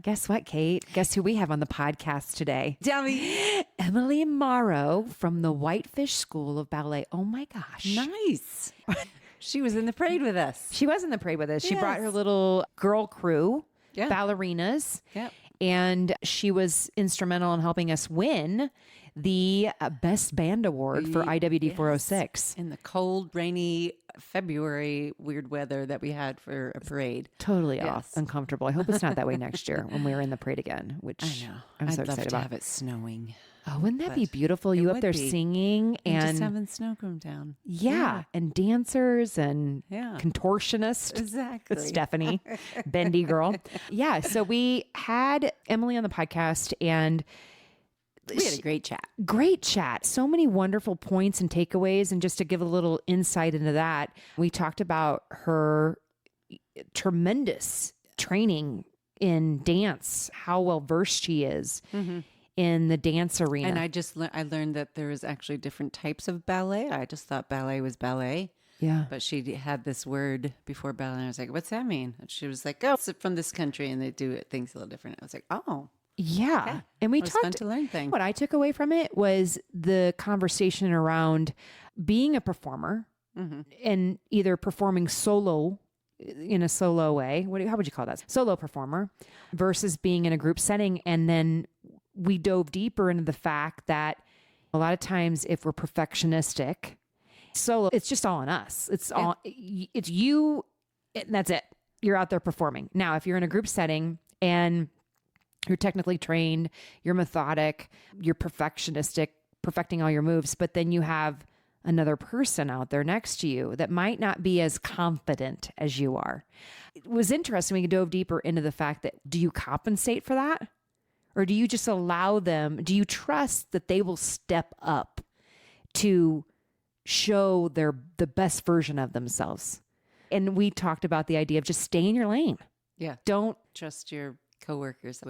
Guess what, Kate? Guess who we have on the podcast today? Tell me. Emily Morrow from the Whitefish School of Ballet. Oh my gosh. Nice. She was in the parade with us. She was in the parade with us. She Yes. brought her little girl crew, Yeah. ballerinas. Yep. And she was instrumental in helping us win the Best Band Award for IWD406. In the cold, rainy February, weird weather that we had for a parade. Totally Yes. uncomfortable. I hope it's not that way next year when we're in the parade again, which I know. I'm so I'd love excited to about. have it snowing. Oh, wouldn't that be But beautiful? it You up would there be. singing And and just having snow come down. yeah, and dancers and Yeah. contortionist. Exactly. Stephanie, bendy girl. Yeah. So we had Emily on the podcast and We had a great chat. great chat. So many wonderful points and takeaways. And just to give a little insight into that, we talked about her tremendous training in dance, how well versed she is in the dance arena. And I learned that there is actually different types of ballet. I just thought ballet was ballet. yeah. But she had this word before ballet. And I was like, what's that mean? And she was like, oh, it's from this country and they do things a little different. I was like, oh. Yeah. And we It was talked fun to learn things. What I took away from it was the conversation around being a performer and either performing solo in a solo way. How would you call that? Solo performer versus being in a group setting. And then we dove deeper into the fact that a lot of times if we're perfectionistic, solo, it's just all on us. It's you, and that's it. You're out there performing. Now, if you're in a group setting and you're technically trained, you're methodic, you're perfectionistic, perfecting all your moves, but then you have another person out there next to you that might not be as confident as you are. It was interesting. We dove deeper into the fact that do you compensate for that? Or do you just allow them? Do you trust that they will step up to show the best version of themselves? And we talked about the idea of just stay in your lane. Yeah. Don't Trust your coworkers.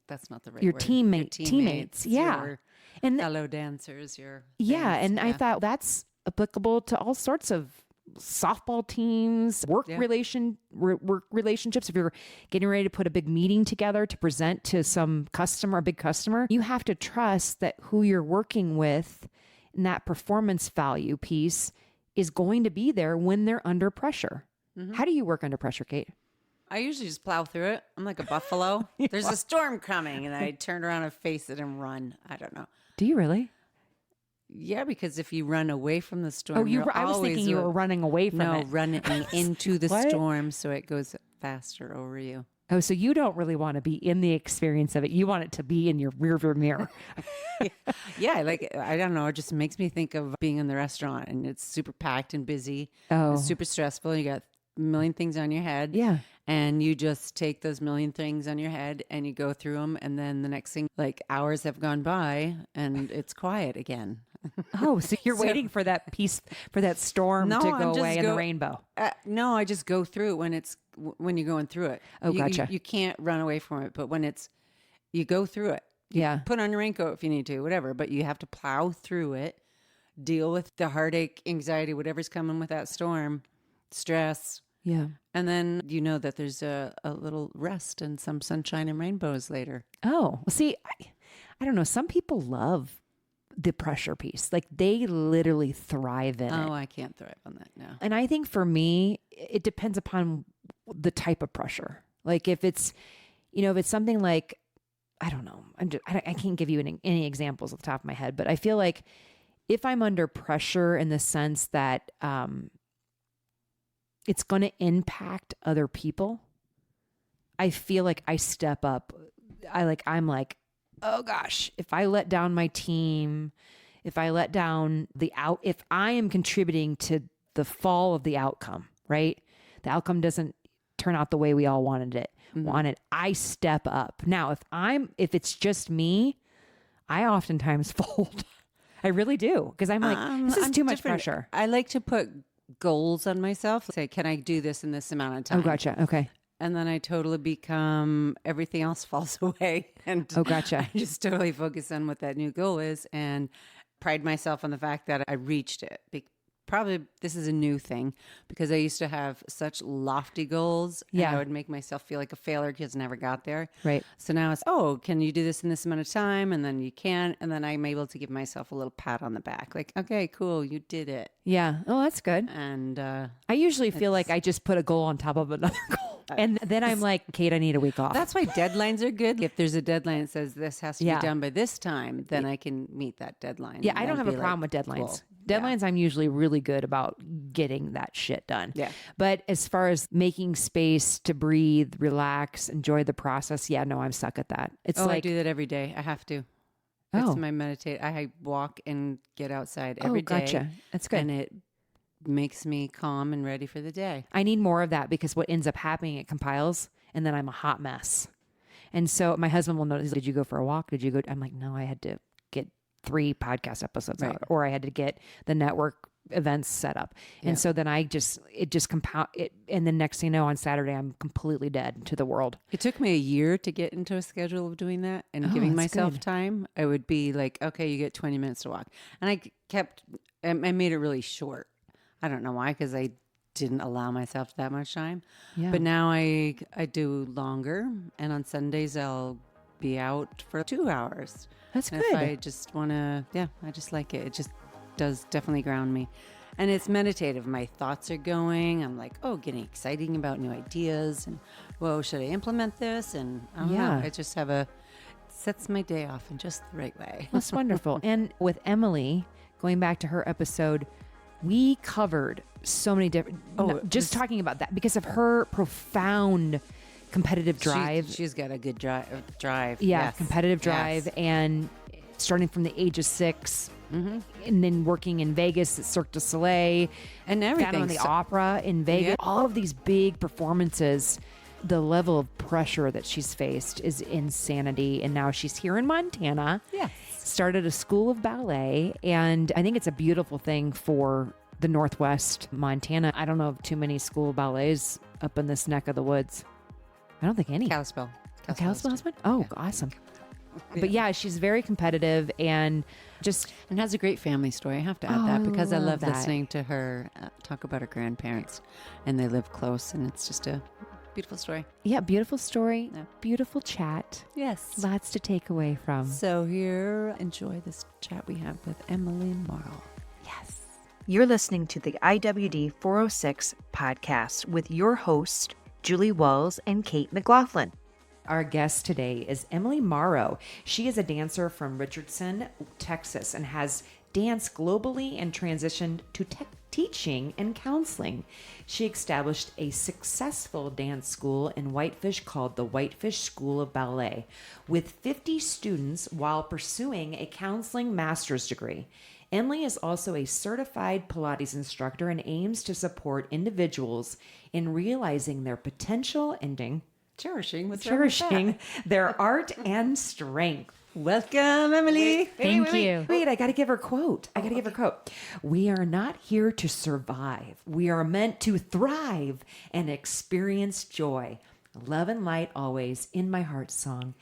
That's not the right your word. teammates. Yeah. Your And fellow dancers. yeah. And I thought that's applicable to all sorts of softball teams, work relationships. If you're getting ready to put a big meeting together to present to some customer, a big customer, you have to trust that who you're working with and that performance value piece is going to be there when they're under pressure. How do you work under pressure, Kate? I usually just plow through it. I'm like a buffalo. There's a storm coming, and I turn around and face it and run. I don't know. Do you really? Yeah, because if you run away from the storm, Oh, I was thinking you were running away from it. running into the What? storm so it goes faster over you. Oh, so you don't really want to be in the experience of it. You want it to be in your rearview mirror. Yeah, I don't know. It just makes me think of being in the restaurant, and it's super packed and busy. Oh. It's super stressful. You got a million things on your head. Yeah. And you just take those million things on your head and you go through them. And then the next thing, like hours have gone by and it's quiet again. Oh, so you're waiting for that storm No, to I'm go just away in the rainbow. No, I just go through it when you're going through it. Oh, gotcha. You can't run away from it, but when you go through it. Yeah. Put on your raincoat if you need to, whatever, but you have to plow through it, deal with the heartache, anxiety, whatever's coming with that storm, stress. Yeah. And then you know that there's a little rest and some sunshine and rainbows later. Oh, well, see, I don't know. Some people love the pressure piece. Like they literally thrive in it. Oh, I can't thrive on that now. And I think for me, it depends upon the type of pressure. Like if it's something like, I don't know, I can't give you any examples off the top of my head, but I feel like if I'm under pressure in the sense that it's going to impact other people, I feel like I step up. I'm like, oh gosh, if I let down my team, if I let down if I am contributing to the fall of the outcome, right? The outcome doesn't turn out the way we all wanted, I step up. Now, if it's just me, I oftentimes fold. I really do. Because I'm like, this is too much pressure. I like to put goals on myself. Say, can I do this in this amount of time? Oh, gotcha. Okay. And then I totally become, everything else falls away. And oh, gotcha. I just totally focus on what that new goal is and pride myself on the fact that I reached it. this is a new thing because I used to have such lofty goals. And Yeah. I would make myself feel like a failure because I never got there. Right. So now it's, can you do this in this amount of time? And then you can. And then I'm able to give myself a little pat on the back. Like, okay, cool. You did it. Yeah. Oh, that's good. And I usually feel like I just put a goal on top of another goal. And then I'm like, Kate, I need a week off. that's why deadlines are good. If there's a deadline that says this has to be done by this time, then I can meet that deadline. Yeah, And I don't have then a be problem like, with deadlines. cool. Deadlines, I'm usually really good about getting that shit done. Yeah. But as far as making space to breathe, relax, enjoy the process, no, I'm stuck at that. It's I like, do that every day. I have to. Oh. It's my meditate. I walk and get outside every day. gotcha. That's good. And it makes me calm and ready for the day. I need more of that because what ends up happening, it compiles and then I'm a hot mess. And so my husband will notice, did you go for a walk? Did you go? I'm like, no, I had to get 3 podcast episodes out, or I had to get the network events set up. And so then it just compound it. And the next thing you know, on Saturday, I'm completely dead to the world. It took me a year to get into a schedule of doing that and giving that's myself good. time. I would be like, okay, you get 20 minutes to walk. And I made it really short. I don't know why, because I didn't allow myself that much time. Yeah. But now I do longer. And on Sundays, I'll be out for 2 hours. That's And good. If I just want to, I just like it. It just does definitely ground me. And it's meditative. My thoughts are going. I'm like, getting exciting about new ideas. And, should I implement this? And I don't know. I just sets my day off in just the right way. That's wonderful. And with Emily, going back to her episode, we covered so many different, talking about that because of her profound competitive drive. She's got a good drive. Yeah, Yes. competitive drive. Yes. And starting from the age of 6 and then working in Vegas at Cirque du Soleil And everything. down on the opera in Vegas, Yeah. all of these big performances. The level of pressure that she's faced is insanity. And now she's here in Montana. Yes. Started a school of ballet. And I think it's a beautiful thing for the Northwest Montana. I don't know of too many school of ballets up in this neck of the woods. I don't think any. Kalispell. Kalispell has one? Oh, awesome. But yeah, she's very competitive and just And has a great family story. I have to add that because I love love that. listening to her talk about her grandparents, and they live close, and it's just a beautiful story. beautiful story, Yeah. beautiful chat. Yes. Lots to take away from. So here, enjoy this chat we have with Emily Morrow. Yes. You're listening to the IWD406 Podcast with your hosts, Julie Walls and Kate McLaughlin. Our guest today is Emily Morrow. She is a dancer from Richardson, Texas, and has danced globally and transitioned to teaching and counseling. She established a successful dance school in Whitefish called the Whitefish School of Ballet with 50 students while pursuing a counseling master's degree. Emily is also a certified Pilates instructor and aims to support individuals in realizing their potential and cherishing their art and strength. Welcome, Emily. Thank you. Wait, I got to give her a quote. We are not here to survive. We are meant to thrive and experience joy. Love and light always in my heart song.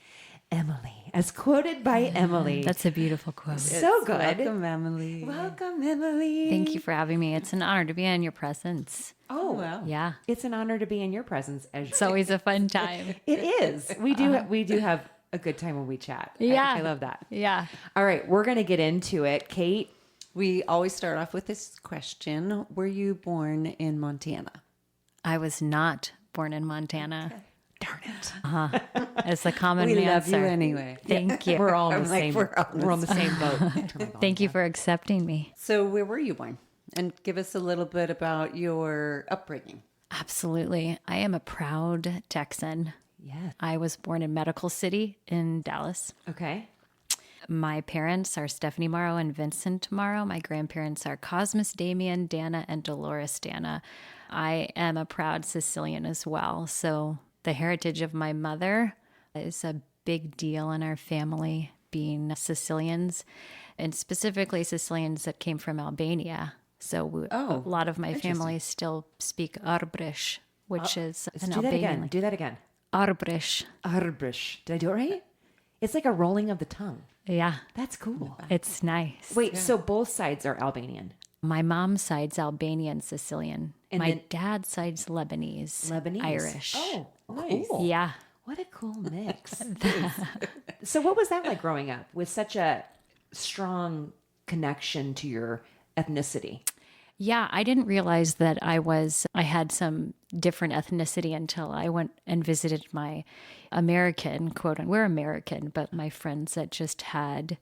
Emily, as quoted by Emily. That's a beautiful quote. so good. Welcome, Emily. Welcome, Emily. Thank you for having me. It's an honor to be in your presence. Oh, well. Yeah. It's an honor to be in your presence. It's always a fun time. It is. We do have a good time when we chat. Yeah. I love that. Yeah. All right, we're going to get into it. Kate, We always start off with this question. Were you born in Montana? I was not born in Montana. darn it. It's a common We love answer. you anyway. Thank you. We're all in I'm the like, same we're on the same boat. Thank you for accepting me. So where were you born? And give us a little bit about your upbringing. Absolutely. I am a proud Texan. Yes. I was born in Medical City in Dallas. Okay. My parents are Stephanie Morrow and Vincent Morrow. My grandparents are Cosmas Damien, Dana, and Dolores Dana. I am a proud Sicilian as well. So the heritage of my mother is a big deal in our family, being Sicilians, and specifically Sicilians that came from Albania. So a lot of my family still speak Arbrish, which is an Do that Albanian. again. Do that again. Arbrish. Arbrish. Did I do it right? It's like a rolling of the tongue. Yeah, That's cool. it's nice. Wait, so both sides are Albanian? My mom's side's Albanian, Sicilian. And My then- dad's side's Lebanese. Lebanese. Irish. Oh, Nice. cool. Yeah. What a cool mix. So what was that like growing up with such a strong connection to your ethnicity? Yeah, I didn't realize that I had some different ethnicity until I went and visited my American, we're American, but my friends that just had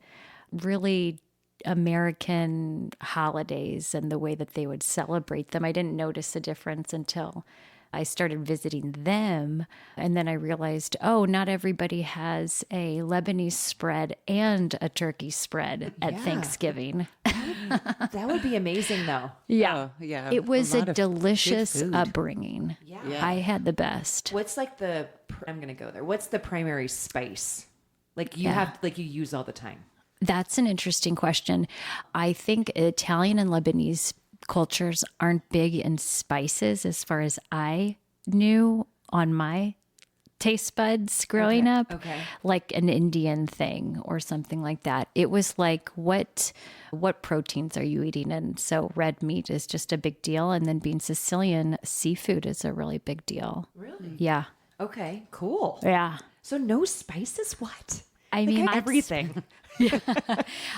really American holidays and the way that they would celebrate them. I didn't notice a difference until I started visiting them. And then I realized, oh, not everybody has a Lebanese spread and a turkey spread at Thanksgiving. That would be amazing though. Yeah. Oh, yeah. It was a lot of good delicious food. upbringing. Yeah. I had the best. What's like I'm going to go there. What's the primary spice? Like you you use all the time. That's an interesting question. I think Italian and Lebanese cultures aren't big in spices as far as I knew on my taste buds growing up. Okay. Like an Indian thing or something like that. It was like, what proteins are you eating? And so red meat is just a big deal. And then being Sicilian, seafood is a really big deal. Really? Yeah. Okay, cool. Yeah. So no spices? What? I mean, that's- everything.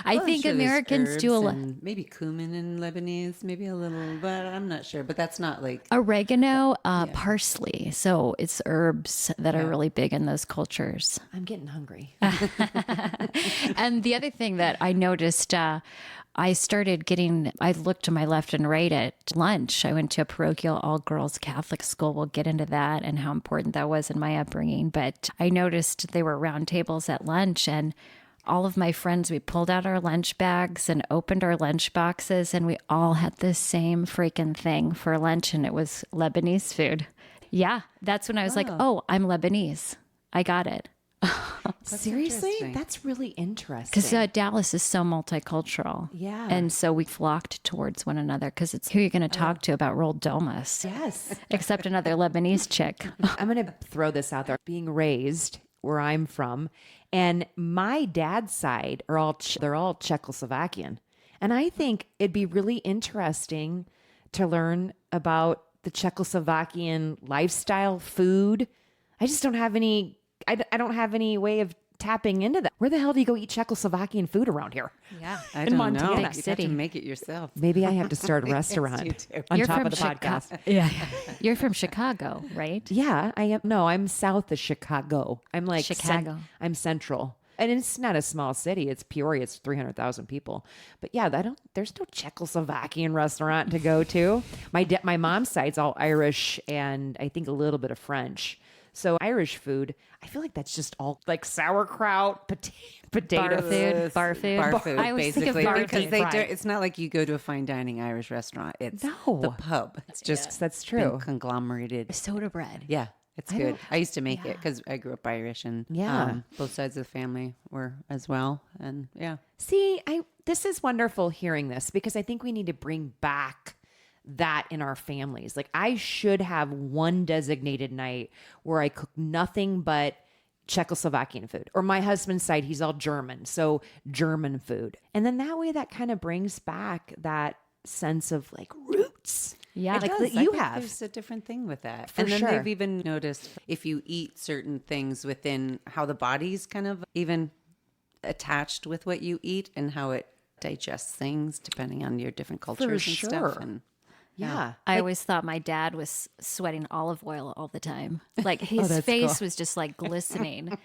I think Sure, there's Americans do a herbs lot. and maybe cumin in Lebanese, maybe a little, but I'm not sure. But that's not like Oregano, parsley. So it's herbs that are really big in those cultures. I'm getting hungry. And the other thing that I noticed, I looked to my left and right at lunch. I went to a parochial all-girls Catholic school. We'll get into that and how important that was in my upbringing. But I noticed there were round tables at lunch, and all of my friends, we pulled out our lunch bags and opened our lunch boxes, and we all had the same freaking thing for lunch, and it was Lebanese food. Yeah, that's when I was like, oh, I'm Lebanese. I got it. Seriously? interesting. That's really interesting. Because Dallas is so multicultural. Yeah. And so we flocked towards one another because it's who you're going to talk to about rolled domas, yes. except another Lebanese chick. I'm going to throw this out there. Being raised where I'm from, and my dad's side they're all Czechoslovakian. And I think it'd be really interesting to learn about the Czechoslovakian lifestyle, food. I just don't have any I don't have any way of tapping into that. Where the hell do you go eat Czechoslovakian food around here? Yeah. I in don't Montana. know. Big You have city. to make it yourself. Maybe I have to start a restaurant you do. on You're top from of the Chicago. podcast. Yeah. You're from Chicago, right? Yeah, I am. No, I'm south of Chicago. I'm like Chicago. I'm central. And it's not a small city. It's Peoria. It's 300,000 people. But yeah, there's no Czechoslovakian restaurant to go to. My mom's side's all Irish and I think a little bit of French. So Irish food, I feel like that's just all like sauerkraut, potatoes. Bar food. Bar food, I always think of basically, bar because food. they Right. it's not like you go to a fine dining Irish restaurant. It's No. the pub. It's just That's been true. conglomerated. Soda bread. Yeah, it's good. I used to make it because I grew up Irish, and Yeah. both sides of the family were as well. And yeah, See, this is wonderful hearing this because I think we need to bring back that in our families. Like I should have one designated night where I cook nothing but Czechoslovakian food. Or my husband's side, he's all German, so German food. And then that way that kind of brings back that sense of like roots. Yeah. Like It that does. I you think have. There's a different thing with that. For and then sure. they've even noticed if you eat certain things within how the body's kind of even attached with what you eat and how it digests things depending on your different cultures and sure. stuff. And Yeah. I always thought my dad was sweating olive oil all the time. Like his that's face cool. was just like glistening.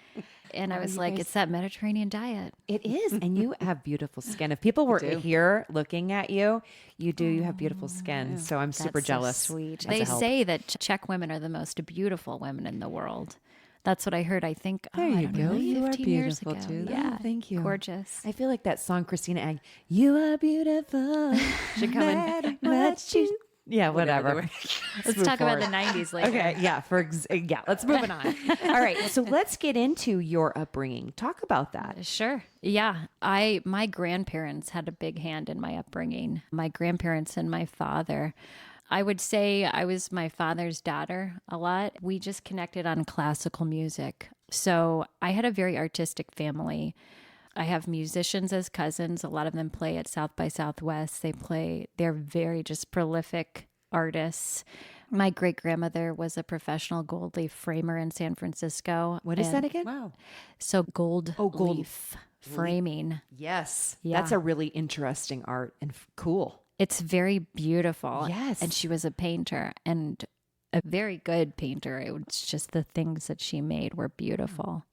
And I was like, it's that Mediterranean diet. It is. And you have beautiful skin. If people were here looking at you, you have beautiful skin. So I'm super That's so jealous. sweet. as They a help. say that Czech women are the most beautiful women in the world. That's what I heard. I think, There I you don't know, go. You are 15 years beautiful ago. too. Yeah. Oh, thank you. Gorgeous. I feel like that song Christina Ag, "You are beautiful." Should come in. What you? Yeah, whatever. Let's talk about the 90s later. Okay, yeah. Let's move it on. All right, so let's get into your upbringing. Talk about that. Sure. Yeah. My grandparents had a big hand in my upbringing. My grandparents and my father. I would say I was my father's daughter a lot. We just connected on classical music. So I had a very artistic family. I have musicians as cousins. A lot of them play at South by Southwest. They're very just prolific artists. My great-grandmother was a professional gold leaf framer in San Francisco. What is that again? Wow. So gold gold leaf framing. Yes. Yeah. That's a really interesting art and cool. It's very beautiful. Yes. And she was a painter and a very good painter. It was just the things that she made were beautiful.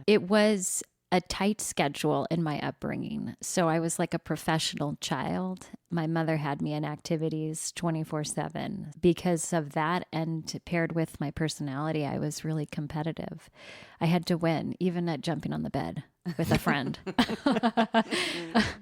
It was a tight schedule in my upbringing. So I was like a professional child. My mother had me in activities 24/7. Because of that, and paired with my personality, I was really competitive. I had to win, even at jumping on the bed with a friend.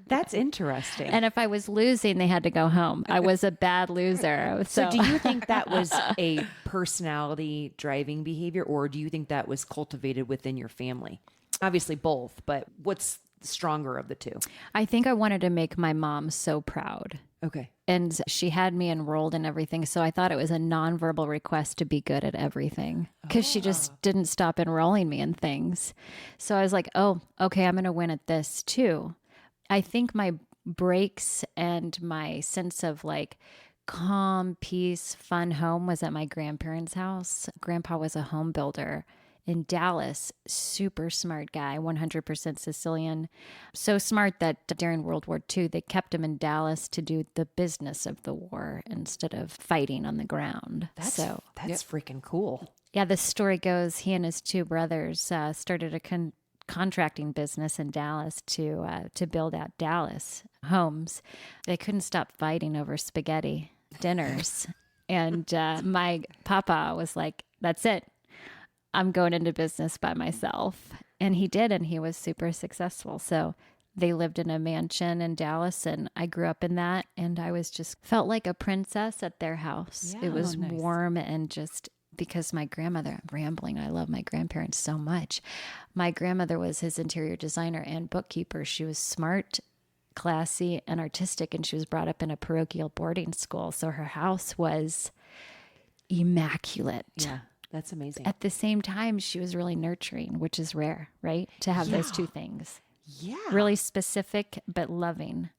That's interesting. And if I was losing, they had to go home. I was a bad loser. So do you think that was a personality driving behavior, or do you think that was cultivated within your family? Obviously both, but what's stronger of the two? I think I wanted to make my mom so proud. Okay. And she had me enrolled in everything. So I thought it was a nonverbal request to be good at everything because she just didn't stop enrolling me in things. So I was like, oh, okay, I'm going to win at this too. I think my breaks and my sense of like calm, peace, fun home was at my grandparents' house. Grandpa was a home builder in Dallas, super smart guy, 100% Sicilian. So smart that during World War II, they kept him in Dallas to do the business of the war instead of fighting on the ground. That's Yep. freaking cool. Yeah, the story goes he and his two brothers started a contracting business in Dallas to build out Dallas homes. They couldn't stop fighting over spaghetti dinners. And my papa was like, that's it. I'm going into business by myself. And he did, and he was super successful. So they lived in a mansion in Dallas, and I grew up in that, and I was just felt like a princess at their house. Yeah. It was nice. warm, and just because my grandmother, I'm rambling, I love my grandparents so much. My grandmother was his interior designer and bookkeeper. She was smart, classy, and artistic, and she was brought up in a parochial boarding school. So her house was immaculate. Yeah. That's amazing. At the same time, she was really nurturing, which is rare, right? To have those two things. Yeah. Really specific, but loving.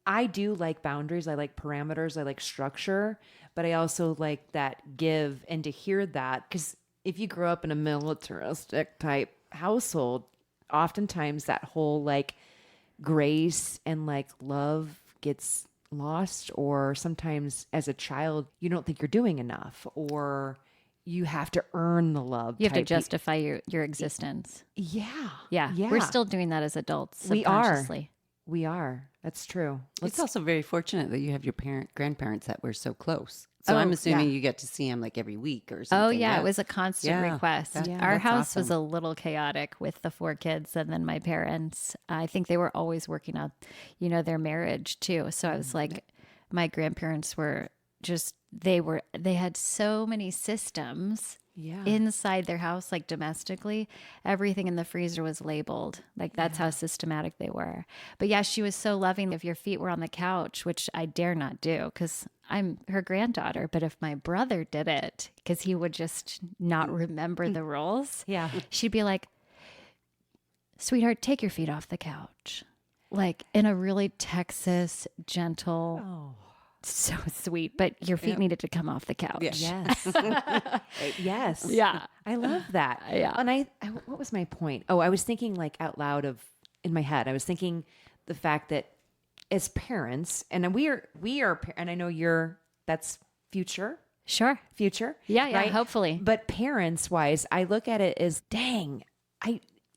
I do like boundaries. I like parameters. I like structure, but I also like that give, and to hear that, because if you grow up in a militaristic type household, oftentimes that whole like grace and like love gets lost, or sometimes as a child, you don't think you're doing enough, or you have to earn the love. You have to type justify your existence. Yeah. Yeah. Yeah. We're still doing that as adults. We are. Subconsciously. We are. That's true. It's also very fortunate that you have your grandparents that were so close. So Oh, I'm assuming yeah. you get to see them like every week or something. Oh, yeah. It was a constant Yeah, request. that- Our that's house was awesome. a little chaotic with the 4 kids and then my parents. I think they were always working out, their marriage too. So I was like, my grandparents were just, they had so many systems Yeah. inside their house, like domestically. Everything in the freezer was labeled. Like that's how systematic they were. But yeah, she was so loving. If your feet were on the couch, which I dare not do because I'm her granddaughter, but if my brother did it, because he would just not remember the rules, Yeah. she'd be like, sweetheart, take your feet off the couch. Like in a really Texas, gentle, Oh. so sweet, but your feet needed to come off the couch. Yeah. Yes. Yes. Yeah. I love that. Yeah. And I, what was my point? Oh, I was thinking like out loud in my head, I was thinking the fact that as parents, and we are, and I know that's future, Sure. Yeah, right? hopefully. But parents wise, I look at it as, dang,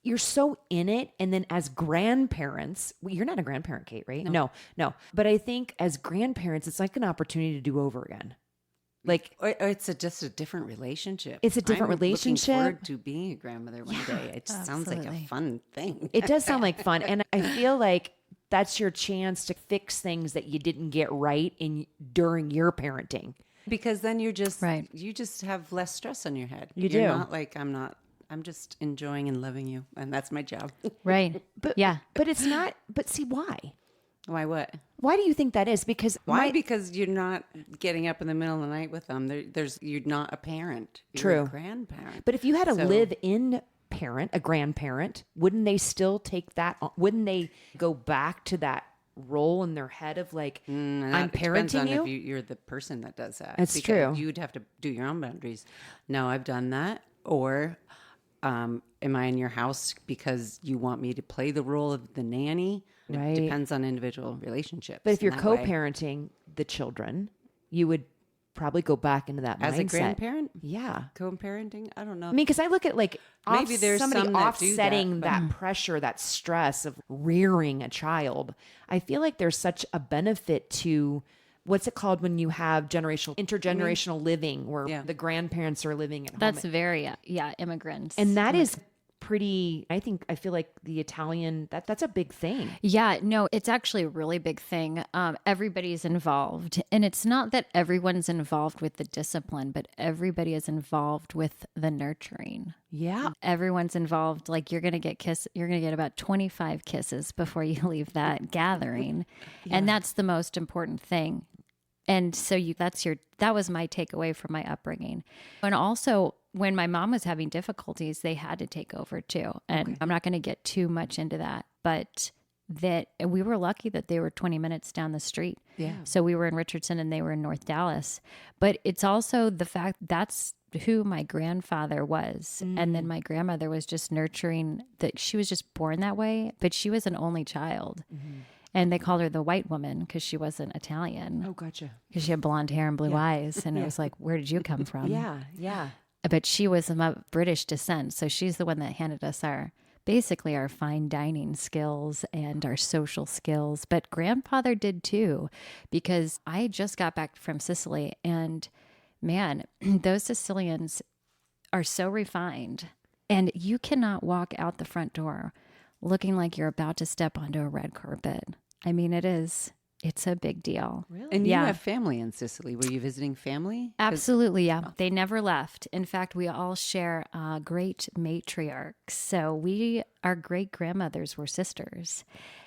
you're so in it. And then as grandparents, you're not a grandparent, Kate, right? No. But I think as grandparents, it's like an opportunity to do over again. Like, Or it's just a different relationship. It's a different relationship. Looking forward to being a grandmother one day. It just sounds like a absolutely. fun thing. it does sound like fun. And I feel like that's your chance to fix things that you didn't get right during your parenting. Because then you're just Right. you just have less stress on your head. You You're do. not like I'm just enjoying and loving you, and that's my job. Right. But yeah. but it's not. But see, why? Why what? Why do you think that is? Because Why? Because you're not getting up in the middle of the night with them. You're not a parent. You're True. a grandparent. But if you had to So- live in parent, a grandparent, wouldn't they still take that on? Wouldn't they go back to that role in their head of like, I'm Depends on parenting you? if you're the person that does that. That's because true. You'd have to do your own boundaries. No, I've done that. Or am I in your house because you want me to play the role of the nanny? Right. It depends on individual relationships. But if you're in that way. co-parenting the children, you would probably go back into that As mindset. a grandparent, Yeah. co-parenting, I don't know. I mean, because I look at like Maybe there's somebody some that do offsetting that, that pressure, that stress of rearing a child. I feel like there's such a benefit to what's it called when you have intergenerational living, where the grandparents are living at home. That's very, immigrants. And that is pretty, I feel like the Italian, that's a big thing. Yeah, no, it's actually a really big thing. Everybody's involved. And it's not that everyone's involved with the discipline, but everybody is involved with the nurturing. Yeah. Everyone's involved. Like you're going to get about 25 kisses before you leave that gathering. And that's the most important thing. And so that was my takeaway from my upbringing. And also when my mom was having difficulties, they had to take over too. And I'm not going to get too much into that, but that we were lucky that they were 20 minutes down the street. Yeah. So we were in Richardson and they were in North Dallas. But it's also the fact that's who my grandfather was. And then my grandmother was just nurturing that she was just born that way, but she was an only child. And they called her the white woman because she wasn't Italian. Oh, gotcha. Because she had blonde hair and blue eyes. And it was like, where did you come from? Yeah. But she was of British descent. So she's the one that handed us basically our fine dining skills and our social skills. But grandfather did too, because I just got back from Sicily and man, those Sicilians are so refined and you cannot walk out the front door looking like you're about to step onto a red carpet. I mean, it's a big deal. Really? And you have family in Sicily. Were you visiting family? Absolutely, yeah. They never left. In fact, we all share great matriarchs. So our great grandmothers were sisters.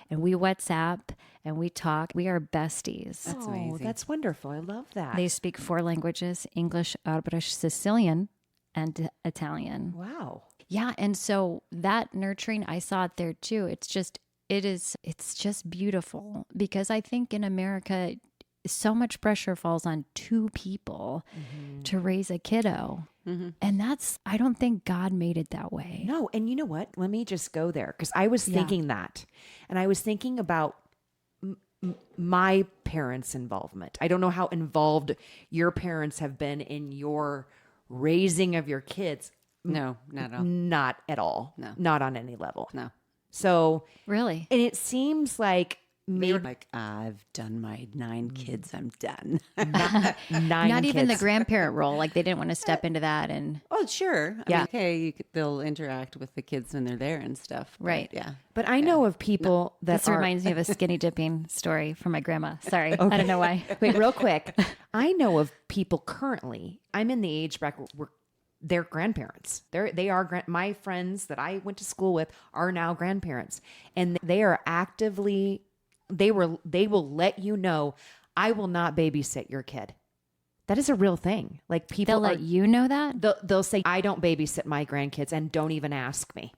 And we WhatsApp and we talk. We are besties. That's amazing. That's wonderful. I love that. They speak 4 languages, English, Irish, Sicilian, and Italian. Wow. Yeah. And so that nurturing, I saw it there too. It's just beautiful because I think in America, so much pressure falls on 2 people to raise a kiddo. And I don't think God made it that way. No. And you know what? Let me just go there because I was thinking that. And I was thinking about my parents' involvement. I don't know how involved your parents have been in your raising of your kids. No, not at all. Not at all. No. Not on any level. No. So, Really? and it seems like They were maybe like, I've done my 9 kids. I'm done. Not even the kids. grandparent role. Like they didn't want to step into that. And Oh, sure. I Yeah. mean, okay, they'll interact with the kids when they're there and stuff. but Right. Yeah. But I know of people that this are. reminds me of a skinny dipping story from my grandma. Sorry. I don't know why. Wait, real quick. I know of people currently. I'm in the age bracket where they're grandparents. They are my friends that I went to school with are now grandparents, and they are actively. They will let you know, I will not babysit your kid. That is a real thing. Like people They'll let you know that? they'll say, I don't babysit my grandkids and don't even ask me.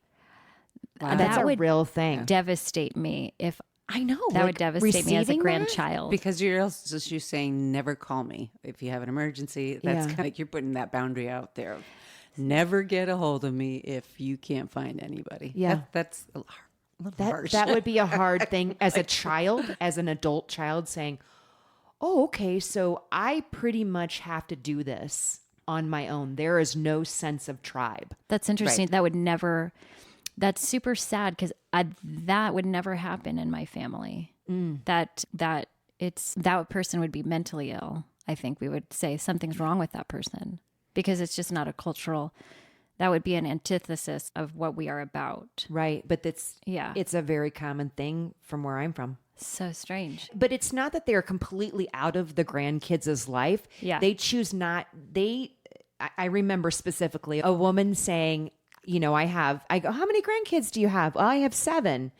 Wow. And that's That a would real thing. Devastate me if I know. that like, would devastate me as a receiving that? grandchild. Because you're also just you saying never call me if you have an emergency. That's Yeah. kind of like you're putting that boundary out there. Of, never get a hold of me if you can't find anybody. Yeah. That's a little harsh. That would be a hard thing as a child, as an adult child saying, oh, okay, so I pretty much have to do this on my own. There is no sense of tribe. That's interesting. That would never, that's super sad because that would never happen in my family. That person would be mentally ill. I think we would say something's wrong with that person because it's just not a cultural, that would be an antithesis of what we are about. Right. But it's a very common thing from where I'm from. So strange. But it's not that they're completely out of the grandkids' life. Yeah. They choose not. I remember specifically a woman saying, I go, how many grandkids do you have? Well, I have 7.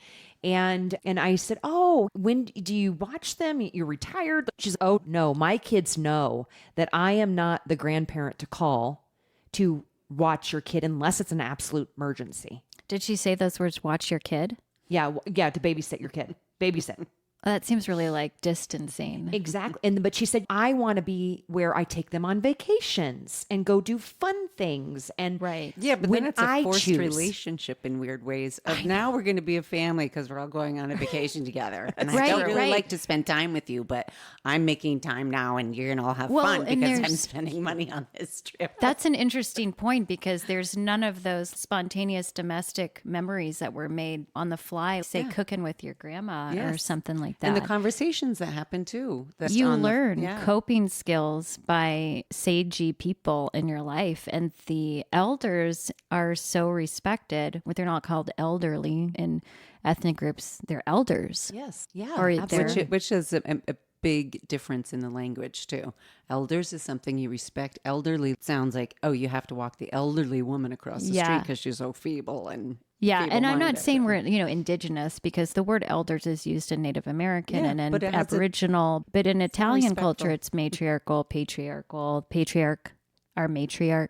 And I said, oh, when do you watch them? You're retired? She's, oh, no, my kids know that I am not the grandparent to call to watch your kid unless it's an absolute emergency. Did she say those words, watch your kid? Yeah, to babysit your kid. Babysit. That seems really like distancing. Exactly. But she said, I want to be where I take them on vacations and go do fun things. And Right. Yeah, but when then it's a I forced choose- relationship in weird ways of now we're going to be a family because we're all going on a vacation together. And I Right, don't really right. like to spend time with you, but I'm making time now and you're going to all have Well, fun and because I'm there's- spending money on this trip. That's an interesting point because there's none of those spontaneous domestic memories that were made on the fly, say cooking with your grandma or Yes. something like that. And the conversations that happen too. That's You on the- learn yeah. coping skills by sagey people in your life. And the elders are so respected. They're not called elderly in ethnic groups. They're elders. yes, yeah, Or absolutely. Which is a big difference in the language too. Elders is something you respect. Elderly sounds like, oh, you have to walk the elderly woman across the street Yeah. because she's so feeble and Yeah, and I'm not feeble-minded. saying we're, indigenous because the word elders is used in Native American Yeah, and in but it has a- Aboriginal, but in Italian culture, respectful. it's matriarchal, patriarchal, patriarch, our matriarch.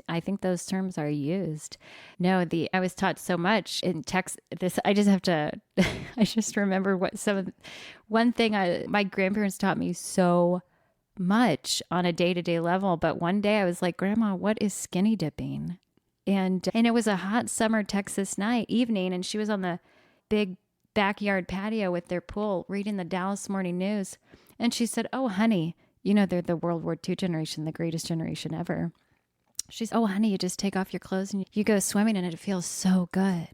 I think those terms are used. No, I was taught so much in text. I just remember one thing my grandparents taught me so much on a day-to-day level. But one day I was like, Grandma, what is skinny dipping? And it was a hot summer Texas evening, and she was on the big backyard patio with their pool reading the Dallas Morning News. And she said, oh, honey, they're the World War II generation, the greatest generation ever. She said, oh, honey, you just take off your clothes and you go swimming and it feels so good.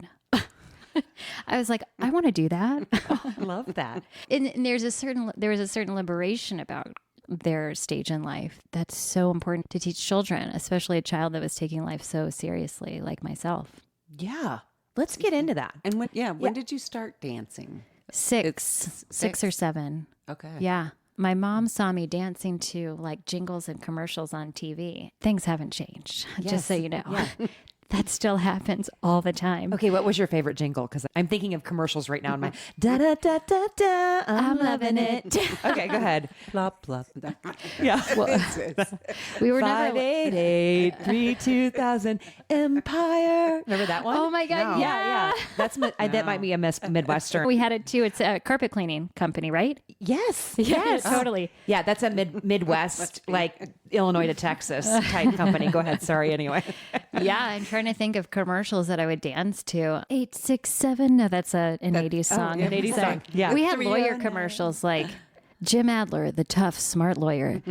I was like, I want to do that. I love that. And there was a certain liberation about their stage in life that's so important to teach children, especially a child that was taking life so seriously like myself. Yeah. Let's get into that. And when did you start dancing? Six or seven. Okay. Yeah. My mom saw me dancing to like jingles and commercials on TV. Things haven't changed, just so you know. That still happens all the time. Okay, what was your favorite jingle? Because I'm thinking of commercials right now in my da da da da da. I'm loving it. Okay, go ahead. Plop, plop. Yeah. We were never. 583-2000 Empire. Remember that one? Oh my God! No. Yeah. That's that might be a Midwestern. We had it too. It's a carpet cleaning company, right? Yes. Yes, totally. Yeah, that's a Midwest, like Illinois to Texas type company. Go ahead. Sorry. Anyway. Yeah, I'm trying to think of commercials that I would dance to. 867. No, that's an 80s song. yeah, an 80s song. Yeah. We had 309. lawyer commercials like Jim Adler, the tough, smart lawyer.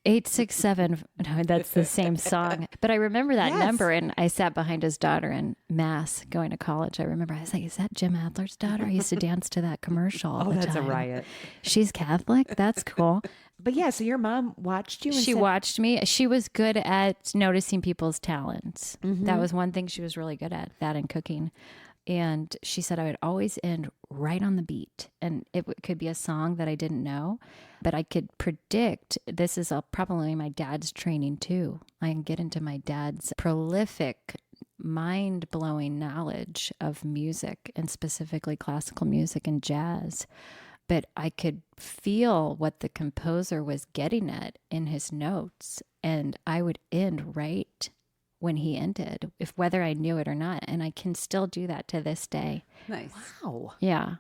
867. No, that's the same song. But I remember that number, and I sat behind his daughter in Mass going to college. I remember I was like, is that Jim Adler's daughter? I used to dance to that commercial all the that's a time. riot. She's Catholic? That's cool. But yeah, so your mom watched you. And She said, watched me. She was good at noticing people's talents. That was one thing she was really good at, that and cooking. And she said I would always end right on the beat. And it could be a song that I didn't know, but I could predict this is probably my dad's training too. I can get into my dad's prolific, mind-blowing knowledge of music, and specifically classical music and jazz. But I could feel what the composer was getting at in his notes, and I would end right when he ended, whether I knew it or not. And I can still do that to this day. Nice. Wow. Yeah.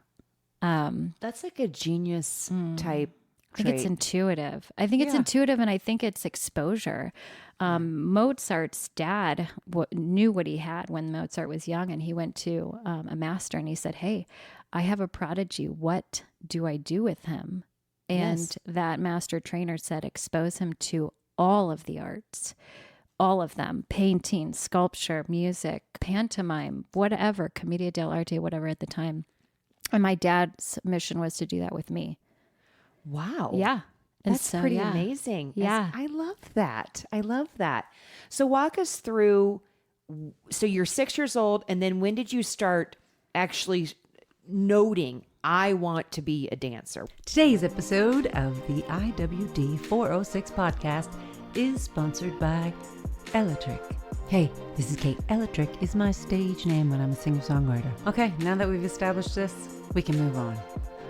That's like a genius type I think it's trait. intuitive. I think it's intuitive, and I think it's exposure. Mozart's dad knew what he had when Mozart was young, and he went to a master and he said, hey, I have a prodigy. What do I do with him? And that master trainer said, expose him to all of the arts, all of them, painting, sculpture, music, pantomime, whatever, commedia dell'arte, whatever at the time. And my dad's mission was to do that with me. Wow. Yeah. And That's so, pretty yeah. amazing. Yeah. I love that. I love that. So walk us through, so you're 6 years old, and then when did you start actually noting, I want to be a dancer? Today's episode of the IWD406 Podcast is sponsored by Electric. Hey, this is Kate. Electric is my stage name when I'm a singer-songwriter. Okay, now that we've established this, we can move on.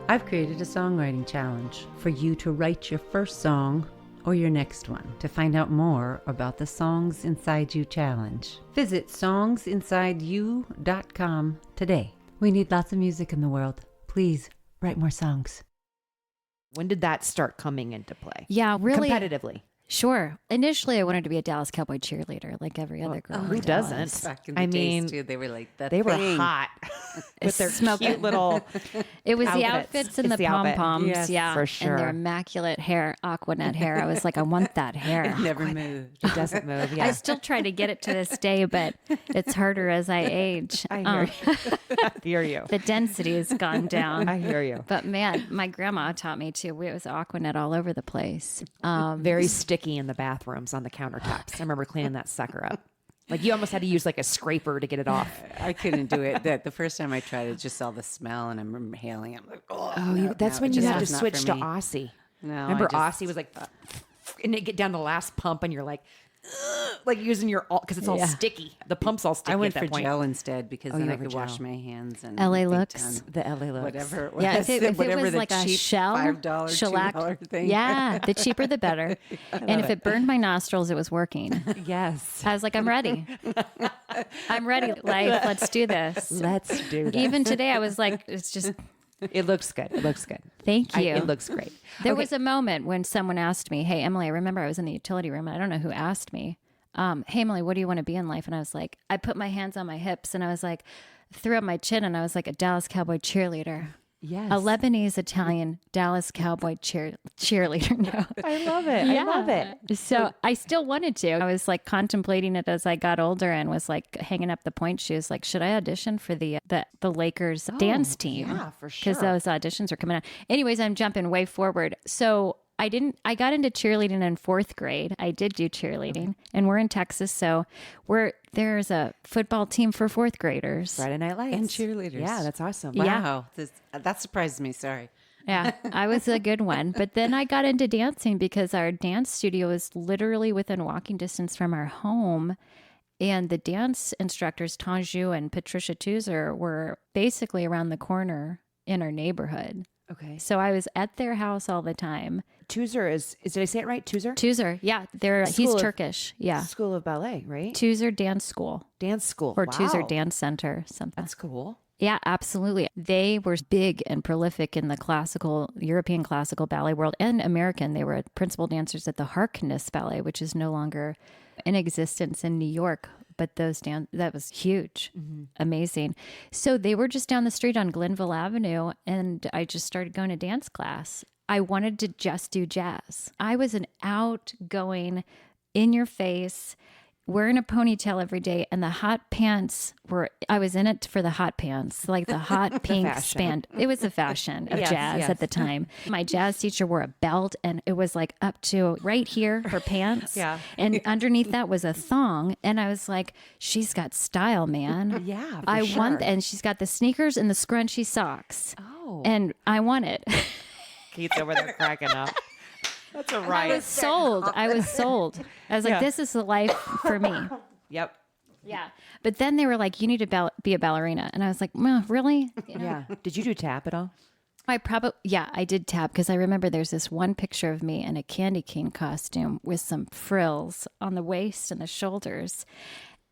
I've created a songwriting challenge for you to write your first song or your next one to find out more about the Songs Inside You Challenge. Visit songsinsideyou.com today. We need lots of music in the world. Please write more songs. When did that start coming into play? Yeah, really. Competitively. Sure. Initially, I wanted to be a Dallas Cowboy cheerleader like every other girl. Who in Dallas. doesn't? Back in the I days, mean, too, they were like that. They were thing. hot with their Smoking. cute little. It was the outfits. outfits and It's the the outfit. pom-poms. Yes, yeah. for And their sure. immaculate hair, Aquanet hair. I was like, I want that hair. It never moved. It doesn't move. Yeah. I still try to get it to this day, but it's harder as I age. I hear you. I hear you. The density has gone down. I hear you. But man, my grandma taught me too. It was Aquanet all over the place. Very sticky in the bathrooms on the countertops. I remember cleaning that sucker up. Like you almost had to use like a scraper to get it off. I couldn't do it. The first time I tried it, just all the smell, and I'm inhaling. I'm like, That's when it you just have to was not switch for to me. Aussie. No, Remember I just- Aussie was like, and it get down the last pump, and you're like using your all because it's all Yeah. sticky. The pump's all sticky. I went at that for point. gel instead because you then I went for could wash gel. my hands and LA be looks. done. The LA looks. Whatever. It Yeah, was, if it whatever was the like a cheap shell, $5, shellac, $2 thing. yeah, the cheaper the better. And if it burned my nostrils, it was working. Yes. I was like, I'm ready. I'm ready. Like, let's do this. Let's do this. Even today, I was like, it's just, It looks good. It looks good. thank you. It looks great. There was a moment when someone asked me, hey, Emily, I remember I was in the utility room and I don't know who asked me, hey, Emily, what do you want to be in life? And I was like, I put my hands on my hips and I was like, threw up my chin and I was like a Dallas Cowboy cheerleader. Yes. A Lebanese Italian Dallas Cowboy cheerleader. No. I love it. I love it. So I still wanted to. I was like contemplating it as I got older and was like hanging up the point shoes. Like, should I audition for the Lakers dance team? yeah, for Because sure. those auditions are coming out. Anyways, I'm jumping way forward. So I got into cheerleading in 4th grade. I did do cheerleading and we're in Texas. So there's a football team for 4th graders. Friday Night Lights. And cheerleaders. Yeah, that's awesome. Wow. That surprised me. Sorry. Yeah, I was a good one. But then I got into dancing because our dance studio was literally within walking distance from our home. And the dance instructors, Tanju and Patricia Tuzer, were basically around the corner in our neighborhood. Okay. So I was at their house all the time. Tuzer is did I say it right? Tuzer? Tuzer, yeah, he's School of- Turkish. Yeah. School of Ballet, right? Tuzer Dance School Dance school. or Wow. Tuzer Dance Center, something. That's cool. Yeah, absolutely. They were big and prolific in the European classical ballet world and American. They were principal dancers at the Harkness Ballet, which is no longer in existence in New York. But that was huge, amazing. So they were just down the street on Glenville Avenue, and I just started going to dance class. I wanted to just do jazz. I was an outgoing, in-your-face, wearing a ponytail every day, and the hot pants I was in it for the hot pants, like the hot pink fashion. span. It was the fashion of Yes, jazz yes. at the time. My jazz teacher wore a belt, and it was like up to right here, her pants. Yeah. And underneath that was a thong. And I was like, she's got style, man. Yeah, for I sure. want, and she's got the sneakers and the scrunchy socks. Oh. And I want it. Kate's over there cracking up. That's a I riot. was sold. I was sold. I was like, Yeah. this is the life for me. Yep. Yeah. But then they were like, you need to be a ballerina. And I was like, well, really? Yeah. Did you do tap at all? I did tap because I remember there's this one picture of me in a candy cane costume with some frills on the waist and the shoulders.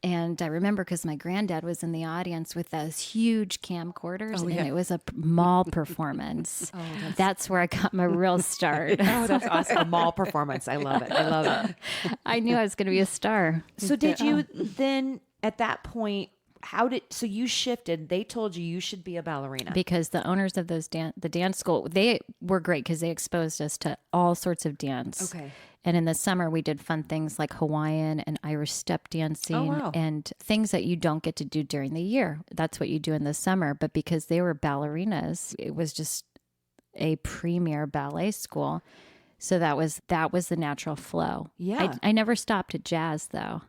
And I remember because my granddad was in the audience with those huge camcorders, and it was a mall performance. That's where I got my real start. Oh, that's awesome. A mall performance. I love it. I love it. I knew I was going to be a star. So did you then at that point, so you shifted, they told you should be a ballerina. Because the owners of the dance school, they were great because they exposed us to all sorts of dance. Okay. And in the summer, we did fun things like Hawaiian and Irish step dancing wow. and things that you don't get to do during the year. That's what you do in the summer. But because they were ballerinas, it was just a premier ballet school. So that was the natural flow. Yeah. I never stopped at jazz, though.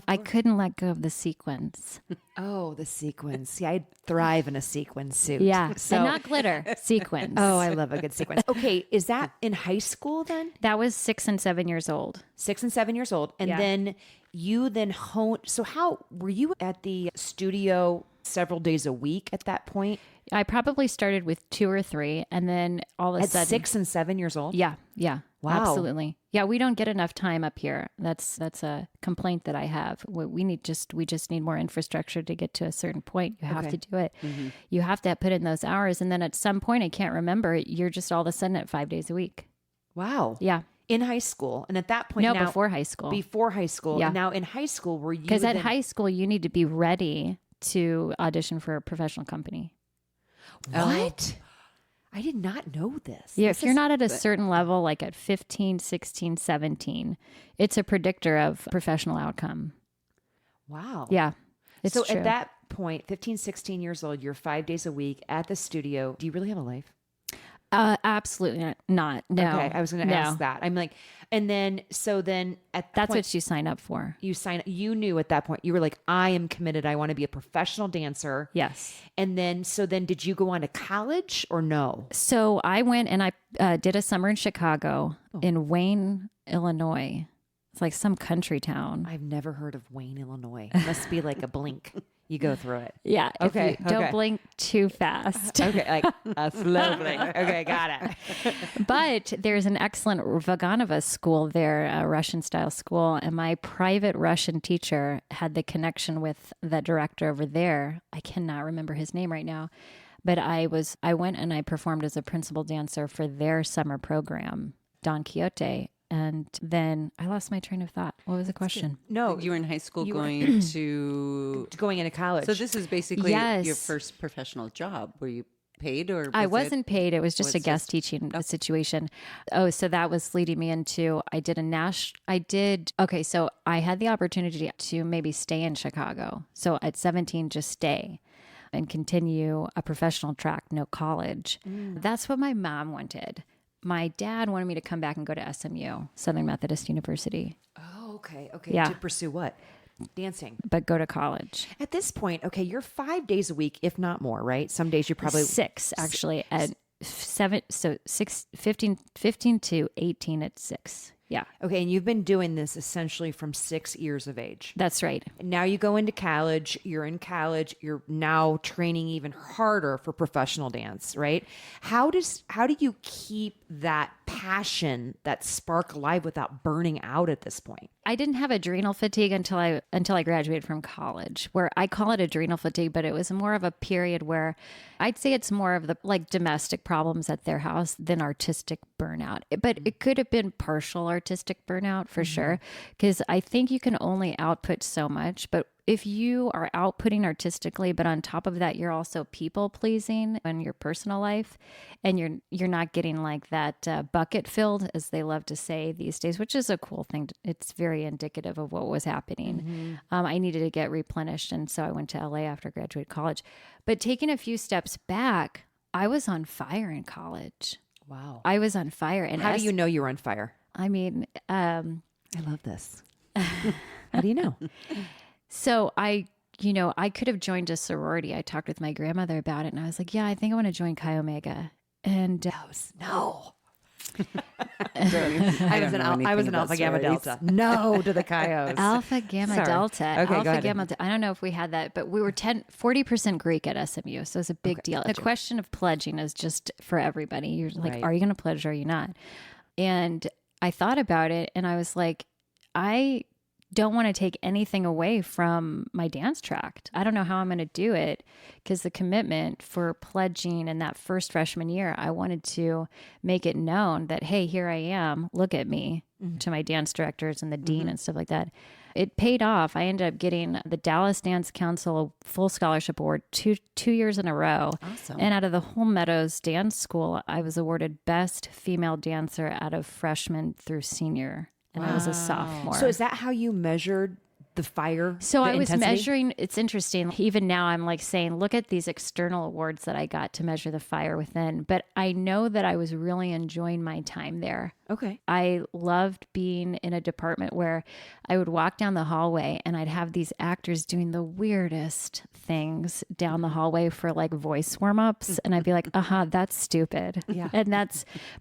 I couldn't let go of the sequins. Oh, the sequins. See, I thrive in a sequin suit. Yeah. So, And not glitter, sequins. oh, I love a good sequence. Okay. Is that in high school then? That was 6 and 7 years old. 6 and 7 years old. And Yeah. then you honed. So how were you at the studio several days a week at that point? I probably started with 2 or 3, and then all of a At sudden, 6 and 7 years old? Yeah, Wow. absolutely. Yeah, we don't get enough time up here. That's a complaint that I have. We just need more infrastructure to get to a certain point. You have to do it. You have to put in those hours, and then at some point, I can't remember. You're just all of a sudden at 5 days a week. Wow. Yeah. In high school, and at that point, No, now, before high school. Before high school, Yeah. and now in high school, were you? Because at high school, you need to be ready to audition for a professional company. What? I did not know this. Yeah, This if you're is- not at a certain level, like at 15, 16, 17, it's a predictor of professional outcome. Wow. Yeah, it's so true. at that point, 15, 16 years old, you're 5 days a week at the studio. Do you really have a life? Absolutely not. No. Okay, I was going to ask that. I'm like, and then, so then at that That's point, what you sign up for. you knew at that point, you were like, I am committed. I want to be a professional dancer. Yes. And then, so then did you go on to college or no? So I went and I did a summer in Chicago in Wayne, Illinois. It's like some country town. I've never heard of Wayne, Illinois. It must be like a blink. You go through it. Yeah. if Okay, you don't okay. blink too fast. Okay, like a slow blink. Okay, got it. But there's an excellent Vaganova school there, a Russian style school. And my private Russian teacher had the connection with the director over there. I cannot remember his name right now. But I went and I performed as a principal dancer for their summer program, Don Quixote. And then I lost my train of thought. What was the question? No, You were in high school you were- going to. going into college. So this is basically Yes. your first professional job. Were you paid or? I was wasn't paid. It was just a it's guest teaching situation. Oh, so that was leading me into, okay, so I had the opportunity to maybe stay in Chicago. So at 17, just stay and continue a professional track, no college. That's what my mom wanted. My dad wanted me to come back and go to SMU, Southern Methodist University, Oh, okay. Okay. Yeah. To pursue what? Dancing. but go to college. At this point, okay, you're 5 days a week, if not more, right? Some days you probably 6 actually at 7, so 15 to 18 at 6. Yeah, Okay, and you've been doing this essentially from 6 years of age. that's right. Now you go into college, you're in college, you're now training even harder for professional dance, right? How do you keep that passion, that spark alive without burning out at this point? I didn't have adrenal fatigue until I graduated from college, where I call it adrenal fatigue, but it was more of a period where I'd say it's more of the like domestic problems at their house than artistic burnout. But it could have been partial artistic burnout for sure, because I think you can only output so much. But if you are outputting artistically, but on top of that, you're also people pleasing in your personal life, and you're not getting like that bucket filled, as they love to say these days, which is a cool thing. It's very indicative of what was happening. I needed to get replenished, and so I went to LA after graduate college. But taking a few steps back, I was on fire in college. Wow. I was on fire, and How do you know you're on fire? I mean, I love this. How do you know? so I could have joined a sorority. I talked with my grandmother about it, and I was like, yeah, I think I want to join Chi Omega. And No. I I was an Alpha Gamma Delta. No to the Chios. Alpha Gamma Sorry. Delta. Okay, go Alpha ahead. Gamma. I don't know if we had that, but we were 40% Greek at SMU, so it's a big deal. The question of pledging is just for everybody. You're like, Right. are you going to pledge or are you not? And I thought about it, and I was like, I don't want to take anything away from my dance tract. I don't know how I'm going to do it, because the commitment for pledging in that first freshman year, I wanted to make it known that, hey, here I am, look at me, to my dance directors and the dean and stuff like that. It paid off. I ended up getting the Dallas Dance Council full scholarship award two years in a row. Awesome. And out of the whole Meadows Dance School, I was awarded best female dancer out of freshman through senior. And I was a sophomore. So is that how you measured the fire? So the I was intensity? measuring, it's interesting. Even now I'm like saying, look at these external awards that I got to measure the fire within. But I know that I was really enjoying my time there. Okay. I loved being in a department where I would walk down the hallway and I'd have these actors doing the weirdest things down the hallway for like voice warm-ups. And I'd be like, that's stupid. Yeah.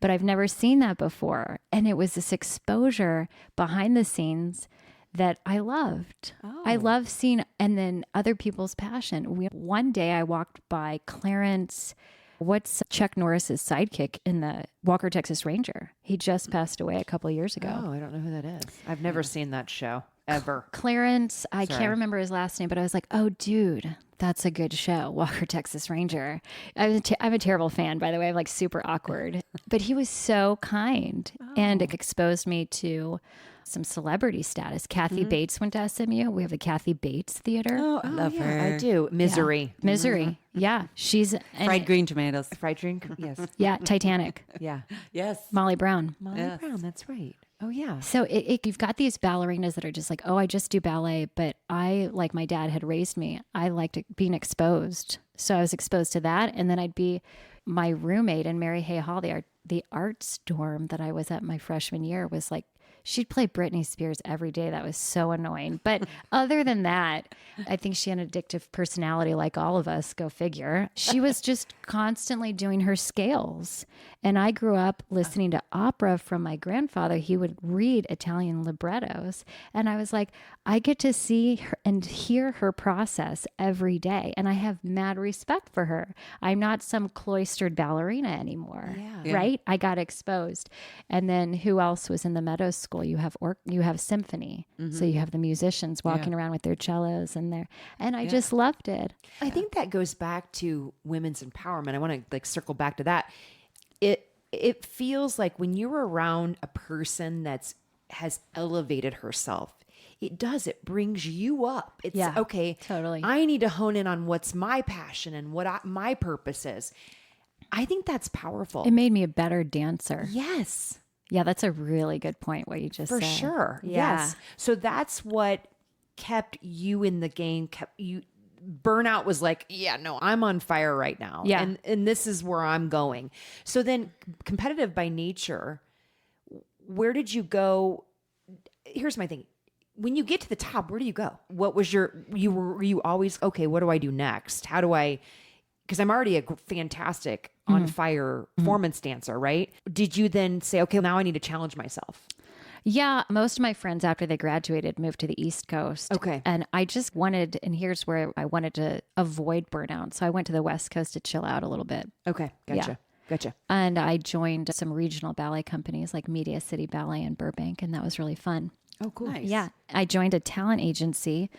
But I've never seen that before. And it was this exposure behind the scenes that I loved. I love seeing, and then other people's passion. One day I walked by Clarence, What's Chuck Norris's sidekick in the Walker, Texas Ranger? He just passed away a couple of years ago. Oh, I don't know who that is. I've never seen that show ever. Clarence, I Sorry. can't remember his last name, but I was like, oh, dude, that's a good show. Walker, Texas Ranger. I'm a terrible fan, by the way. I'm like super awkward. But he was so kind. And it exposed me to some celebrity status. Kathy Bates went to SMU. We have the Kathy Bates Theater. Oh, I love her. I do. Misery. Misery. Yeah. She's Fried green tomatoes. Fried drink? Yes. Yeah. Titanic. Yeah. Yes. Molly Brown. Molly Yes. Brown, that's right. Oh, yeah. So you've got these ballerinas that are just like, oh, I just do ballet. But I, like my dad had raised me, I liked being exposed. So I was exposed to that. And then I'd be my roommate and Mary Hay Hall, the arts dorm that I was at my freshman year was like, she'd play Britney Spears every day. That was so annoying. But other than that, I think she had an addictive personality like all of us, go figure. She was just constantly doing her scales. And I grew up listening to opera from my grandfather. He would read Italian librettos. And I was like, I get to see her and hear her process every day. And I have mad respect for her. I'm not some cloistered ballerina anymore, right? I got exposed. And then who else was in the Meadows School? You have symphony. So you have the musicians walking around with their cellos and I just loved it. I think that goes back to women's empowerment. I want to circle back to that. It feels like when you're around a person has elevated herself, it brings you up. It's okay. Totally. I need to hone in on what's my passion and what my purpose is. I think that's powerful. It made me a better dancer. Yes. Yeah, that's a really good point, what you just For said. sure. Yeah. Yes. So that's what kept you in the game, burnout was like, yeah, no, I'm on fire right now. Yeah. And this is where I'm going. So then competitive by nature, where did you go? Here's my thing. When you get to the top, where do you go? What was were you always, okay, what do I do next? Because I'm already a fantastic on fire performance dancer, right? Did you then say, okay, now I need to challenge myself? Yeah, most of my friends after they graduated moved to the East Coast. Okay. And I just wanted, and here's where I wanted to avoid burnout. So I went to the West Coast to chill out a little bit. Okay. Gotcha. And I joined some regional ballet companies like Media City Ballet in Burbank, and that was really fun. Oh, cool. Nice. Yeah. I joined a talent agency,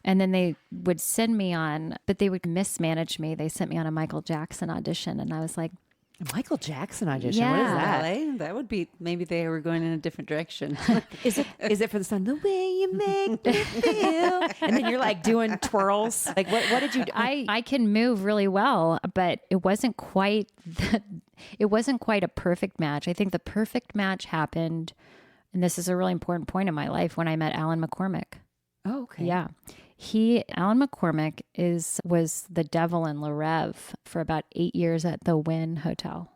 and then they would send me on, but they would mismanage me. They sent me on a Michael Jackson audition, and I was like, A Michael Jackson audition. What is Yeah. that? Ballet? That would be, maybe they were going in a different direction. Is it for the song "The Way You Make Me Feel"? And then you're like doing twirls. Like what did you do? I can move really well, but it wasn't quite a perfect match. I think the perfect match happened, and this is a really important point in my life, when I met Alan McCormick. Oh, okay. Yeah. Alan McCormick was the devil in Le Rêve for about 8 years at the Wynn Hotel.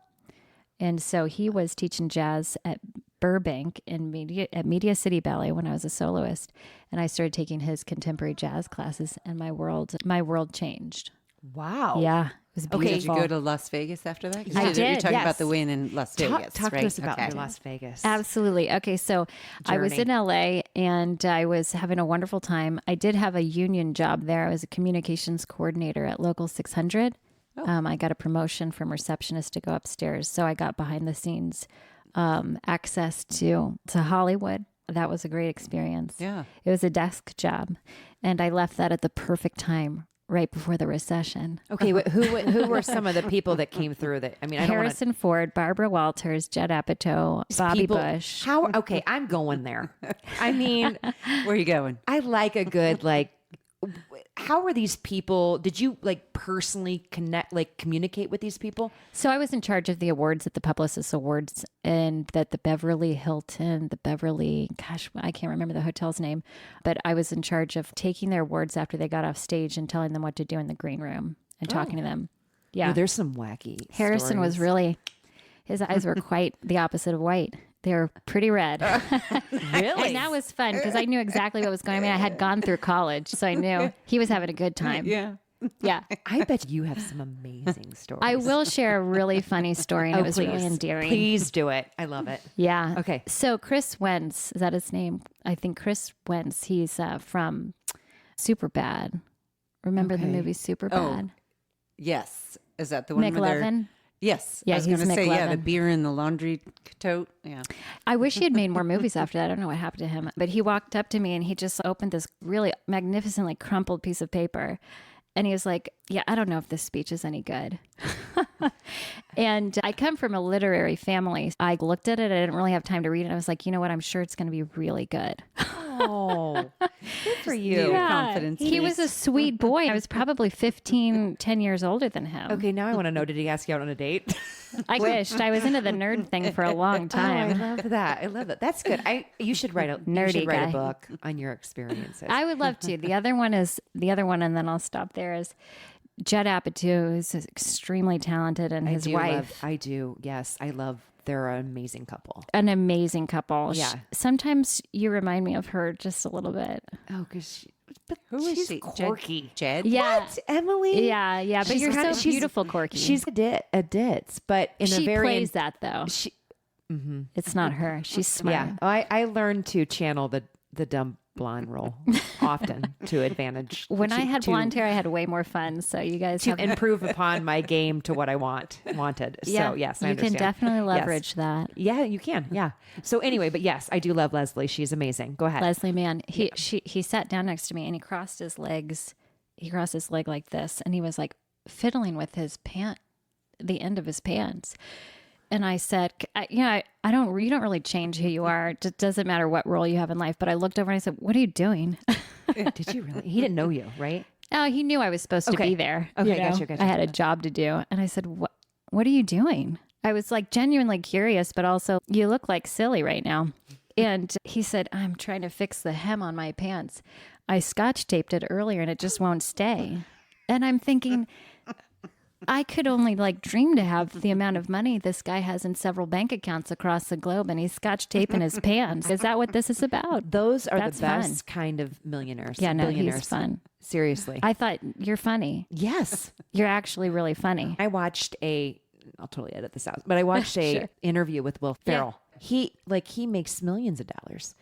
And so he was teaching jazz at Burbank at Media City Ballet when I was a soloist. And I started taking his contemporary jazz classes, and my world changed. Wow. Yeah. It was Okay, beautiful. Did you go to Las Vegas after that? 'Cause I You're did, talking yes. about the win in Las Vegas, Talk right? to us about Okay. your Las Vegas. Absolutely. Okay, so I was Journey. in LA and I was having a wonderful time. I did have a union job there. I was a communications coordinator at Local 600. I got a promotion from receptionist to go upstairs, so I got behind the scenes access to Hollywood. That was a great experience. Yeah. It was a desk job, and I left that at the perfect time, right before the recession. Okay, who were some of the people that came through that? I mean, I don't want Harrison Ford, Barbara Walters, Judd Apatow, Bobby Bush. Okay, I'm going there. I mean, Where are you going? I like a good how were these people? Did you personally communicate with these people? So I was in charge of the awards at the Publicis Awards, and that the Beverly Hilton, I can't remember the hotel's name, but I was in charge of taking their awards after they got off stage and telling them what to do in the green room and talking to them. Yeah. Oh, there's some wacky Harrison was stories. his eyes were quite the opposite of white. They were pretty red. Really? And that was fun because I knew exactly what was going on. I mean, I had gone through college, so I knew he was having a good time. Yeah. Yeah. I bet you have some amazing stories. I will share a really funny story, and it was really please. endearing. Please do it. I love it. Yeah. Okay. So Chris Wentz, is that his name? I think Chris Wentz. He's from Superbad. Remember the Okay. movie Superbad? Yes. Is that the one Nick where they're... Levin. Yes. Yeah, I was he's going to say, the McLovin. beer in the laundry tote. Yeah. I wish he had made more movies after that. I don't know what happened to him. But he walked up to me and he just opened this really magnificently crumpled piece of paper. And he was like, yeah, I don't know if this speech is any good. And I come from a literary family. I looked at it. I didn't really have time to read it. I was like, you know what? I'm sure it's going to be really good. Oh, good for you. Yeah. Confidence He in was it. a sweet boy. I was probably 10 years older than him. Okay, now I want to know, did he ask you out on a date? I wished. I was into the nerd thing for a long Oh, I time. love that. I love that. That's good. You should write a Nerdy write guy. a book on your experiences. I would love to. The other one, and then I'll stop there, is Judd Apatow, who's extremely talented, and his wife. I do. Yes, I love. They're an amazing couple. An amazing couple. Yeah. Sometimes you remind me of her just a little bit. Oh, because Who is she's she? quirky. Jed? Yeah. What? Emily? Yeah, yeah. But She's you're kinda- so she's- beautiful, Corky. She's a ditz, but in she a very plays that though. She, It's not her. She's smart. yeah. I learned to channel the dumb blonde role often to advantage. When I had to- blonde hair, I had way more fun. So you guys to have improve upon my game to what I wanted. yeah, So yes, I you understand. can definitely Yes. leverage that. Yeah, you can. Yeah. So anyway, but yes, I do love Leslie. She's amazing. Go ahead. Leslie Mann, he sat down next to me and he crossed his legs. He crossed his leg like this, and he was like fiddling with his the end of his pants. And I said, I don't. You don't really change who you are. It doesn't matter what role you have in life. But I looked over and I said, "What are you doing?" Did you really? He didn't know you, right? Oh, he knew I was supposed to Okay. be there. Okay, you know? gotcha. I had a job to do, and I said, What are you doing?" I was like genuinely curious, but also, you look like silly right now. And he said, "I'm trying to fix the hem on my pants. I scotch taped it earlier, and it just won't stay." And I'm thinking, I could only dream to have the amount of money this guy has in several bank accounts across the globe, and he's scotch taping his pants. Is that what this is about? Those are That's the best kind of millionaires. Yeah, no, billionaires. he's fun. Seriously. I thought, you're funny. Yes. You're actually really funny. I watched I'll totally edit this out, but I watched a interview with Will Ferrell. He makes millions of dollars.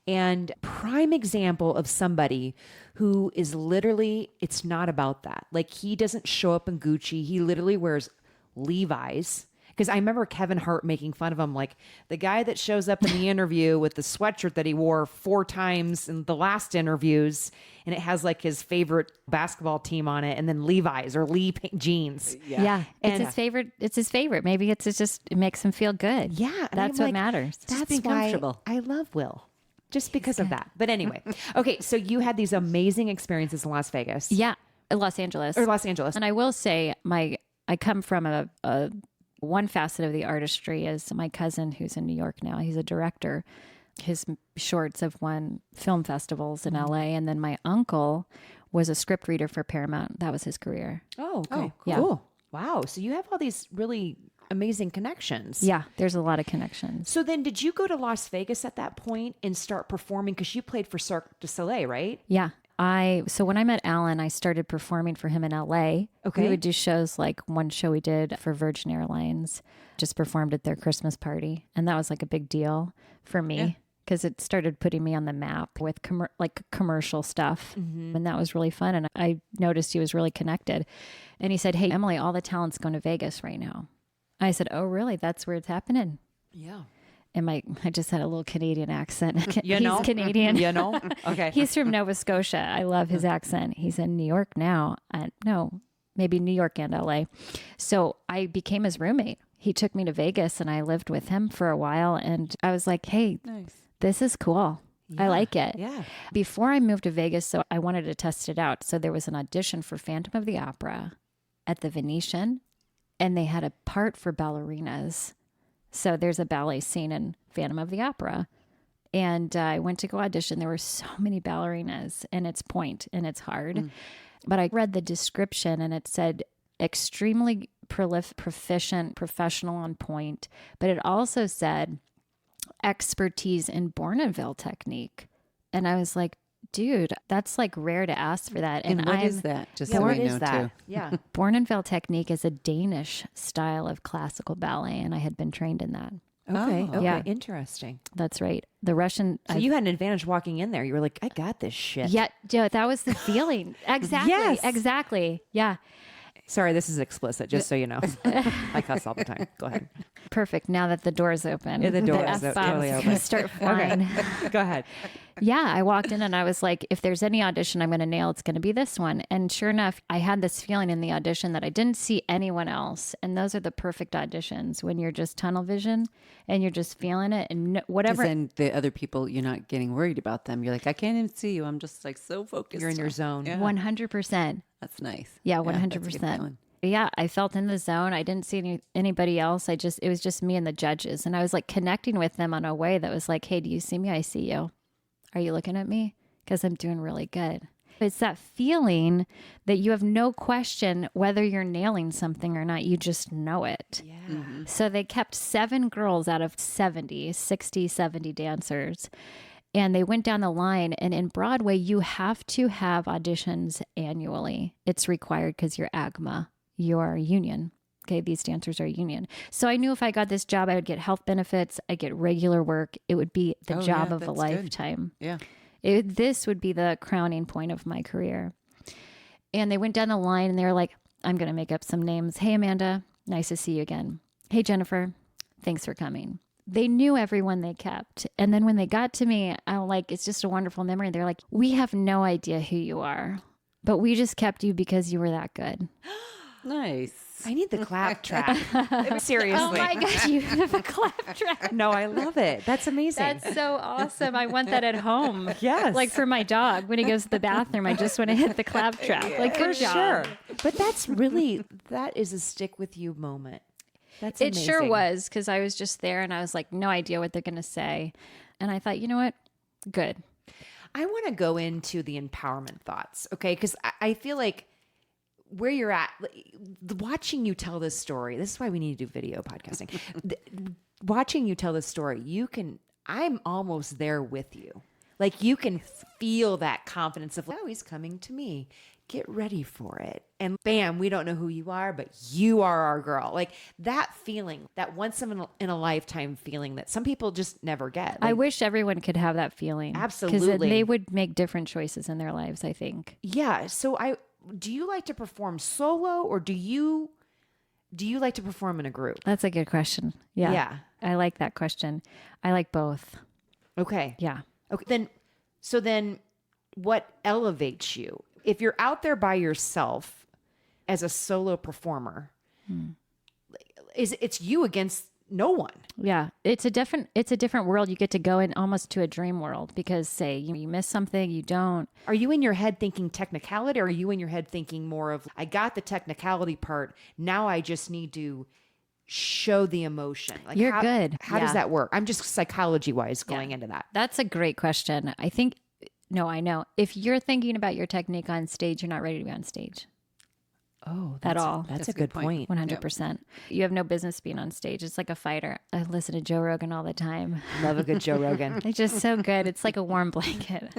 And prime example of somebody who is literally, it's not about that. Like, he doesn't show up in Gucci. He literally wears Levi's. Because I remember Kevin Hart making fun of him, like the guy that shows up in the interview with the sweatshirt that he wore 4 times in the last interviews, and it has like his favorite basketball team on it, and then Levi's or jeans. Yeah. And- It's his favorite. Maybe it makes him feel good. Yeah. and That's I'm what like, matters. That's be why comfortable. I love Will. Just because of that. But anyway. Okay. So you had these amazing experiences in Las Vegas. Yeah. Los Angeles. Or Los Angeles. And I will say, I come from a one facet of the artistry is my cousin who's in New York now. He's a director. His shorts have won film festivals in LA. And then my uncle was a script reader for Paramount. That was his career. Oh, okay. Yeah. Cool. Wow. So you have all these really amazing connections. Yeah. There's a lot of connections. So then did you go to Las Vegas at that point and start performing? Because you played for Cirque du Soleil, right? Yeah. So when I met Alan, I started performing for him in LA. Okay. We would do shows, like one show we did for Virgin Airlines, just performed at their Christmas party. And that was like a big deal for me because it started putting me on the map with commercial stuff. And that was really fun. And I noticed he was really connected. And he said, "Hey, Emily, all the talent's going to Vegas right now." I said, "Oh, really? That's where it's happening?" Yeah. And I just had a little Canadian accent. You He's know? Canadian. You know? Okay. He's from Nova Scotia. I love his accent. He's in New York now. No, maybe New York and LA. So I became his roommate. He took me to Vegas and I lived with him for a while. And I was like, hey, this is cool. I like it. Yeah. Before I moved to Vegas, so I wanted to test it out. So there was an audition for Phantom of the Opera at the Venetian, and they had a part for ballerinas. So there's a ballet scene in Phantom of the Opera. And I went to go audition. There were so many ballerinas, and it's point and it's hard. But I read the description and it said extremely proficient, professional on point. But it also said expertise in Bournonville technique. And I was like, dude, that's like rare to ask for that. And what is that? Just so what I is know that? too. Yeah. Bournonville technique is a Danish style of classical ballet, and I had been trained in that. Okay. Oh. Okay. Yeah. Interesting. That's right. The Russian. So you had an advantage walking in there. You were like, I got this shit. Yeah, Joe, that was the feeling. Exactly. Yes. Exactly. Yeah. Sorry, this is explicit, just so you know. I cuss all the time. Go ahead. Perfect. Now that the door's open. Yeah, the door the is F-bombs totally can open. start flying. Go ahead. Yeah, I walked in and I was like, if there's any audition I'm going to nail, it's going to be this one. And sure enough, I had this feeling in the audition that I didn't see anyone else. And those are the perfect auditions when you're just tunnel vision and you're just feeling it and whatever. Then the other people, you're not getting worried about them. You're like, I can't even see you. I'm just like so focused. You're in your zone. Yeah. 100%. That's nice. Yeah, that's a good 100%. feeling. Yeah, I felt in the zone. I didn't see anybody else. It was just me and the judges. And I was like connecting with them in a way that was like, hey, do you see me? I see you. Are you looking at me? Because I'm doing really good. It's that feeling that you have no question whether you're nailing something or not. You just know it. Yeah. Mm-hmm. So they kept 7 girls out of 70 dancers. And they went down the line. And in Broadway, you have to have auditions annually. It's required because you're AGMA. You're union. Okay, these dancers are union. So I knew if I got this job, I would get health benefits. I'd get regular work. It would be the job of a that's lifetime. Good. Yeah. This would be the crowning point of my career. And they went down the line and they were like, I'm going to make up some names. Hey, Amanda, nice to see you again. Hey, Jennifer, thanks for coming. They knew everyone they kept. And then when they got to me, I'm like, it's just a wonderful memory. They're like, we have no idea who you are, but we just kept you because you were that good. Nice. I need the clap track. Seriously. Oh my God, you have a clap track. No, I love it. That's amazing. That's so awesome. I want that at home. Yes. Like for my dog, when he goes to the bathroom, I just want to hit the clap track. Like, good job. sure. But that is a stick with you moment. That's It amazing. sure was, because I was just there and I was like, no idea what they're going to say. And I thought, you know what? Good. I want to go into the empowerment thoughts, okay? Because I feel like where you're at, watching you tell this story, this is why we need to do video podcasting. Watching you tell this story, I'm almost there with you. Like you can feel that confidence of, oh, he's coming to me. Get ready for it. And bam, we don't know who you are, but you are our girl. Like that feeling, that once in a lifetime feeling that some people just never get. I Like, wish everyone could have that feeling. Absolutely. Because they would make different choices in their lives, I think. yeah. So do you like to perform solo or do you like to perform in a group? That's a good question. Yeah. Yeah. I like that question. I like both. Okay. Yeah. Okay. Then what elevates you? If you're out there by yourself as a solo performer, it's you against no one. Yeah. It's a different world. You get to go in almost to a dream world because say you miss something, you don't. Are you in your head thinking technicality or are you in your head thinking more of, I got the technicality part. Now I just need to show the emotion. Like You're good. How does Yeah. that work? I'm just psychology wise going into that. That's a great question. I know. If you're thinking about your technique on stage, you're not ready to be on stage. Oh, At all. That's a good point. 100%. You have no business being on stage. It's like a fighter. I listen to Joe Rogan all the time. Love a good Joe Rogan. It's just so good. It's like a warm blanket.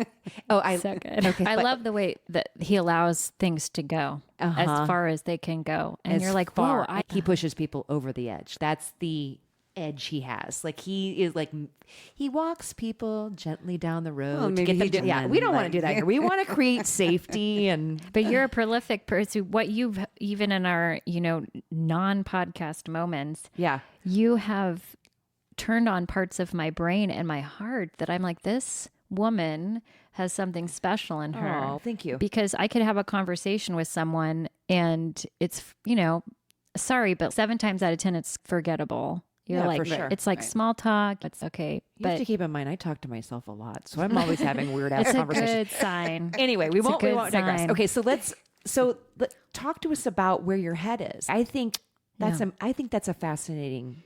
Oh, So good. I love the way that he allows things to go as far as they can go. And you're like, whoa, he pushes people over the edge. That's the edge he has. Like he walks people gently down the road to maybe get them he to, yeah, didn't, we don't want to like- do that here. We want to create safety and But you're a prolific person. What you've, even in our, non-podcast moments, yeah. you have turned on parts of my brain and my heart that I'm like, this woman has something special in her. Oh, thank you. Because I could have a conversation with someone and it's, sorry, but 7 times out of 10, it's forgettable. You're Yeah, like, for sure. it's like small talk. It's okay. You have But to keep in mind, I talk to myself a lot, so I'm always having weird ass it's a conversations. good sign. Anyway, we It's a won't good digress. sign. Okay, so talk to us about where your head is. I think that's a fascinating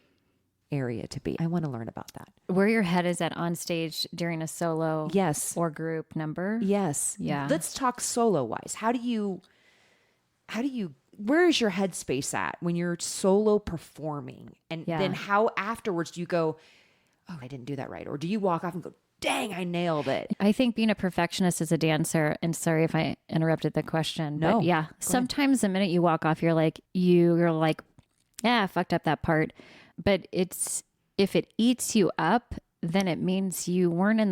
area to be. I want to learn about that. Where your head is at on stage during a solo Yes. or group number. Yes. Yeah. Let's talk solo wise. How do you where is your headspace at when you're solo performing? And Yeah. then how afterwards do you go, oh, I didn't do that right? Or do you walk off and go, dang, I nailed it? I think being a perfectionist as a dancer, and sorry if I interrupted the question, No, but yeah, sometimes the minute you walk off, you're like, yeah, I fucked up that part. But if it eats you up, then it means you weren't in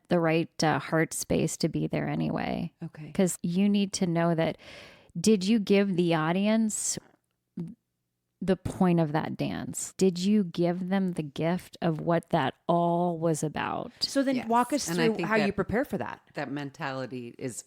the right heart space to be there anyway. Okay. Because you need to know that did you give the audience the point of that dance? Did you give them the gift of what that all was about? So then walk us through how you prepare for that. That mentality is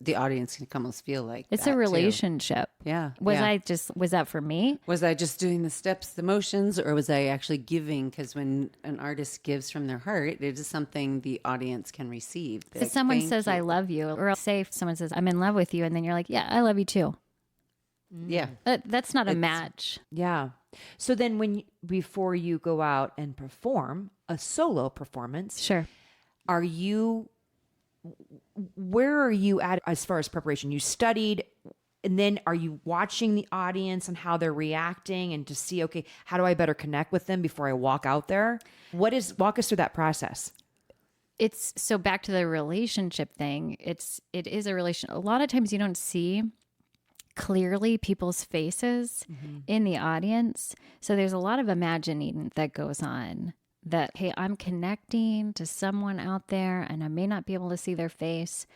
the audience can almost feel like It's that a relationship. Too. Yeah. Was that for me? Was I just doing the steps, the motions, or was I actually giving? Because when an artist gives from their heart, it is something the audience can receive. If someone says, I love you, or say if someone says, I'm in love with you, and then you're like, yeah, I love you too. Yeah. That's not a match. Yeah. So then before you go out and perform a solo performance, Sure. Where are you at as far as preparation? You studied, and then are you watching the audience and how they're reacting and to see, okay, how do I better connect with them before I walk out there? Walk us through that process. It's so back to the relationship thing. It is a relation. A lot of times you don't see clearly people's faces in the audience. So there's a lot of imagining that goes on that, hey, I'm connecting to someone out there and I may not be able to see their face,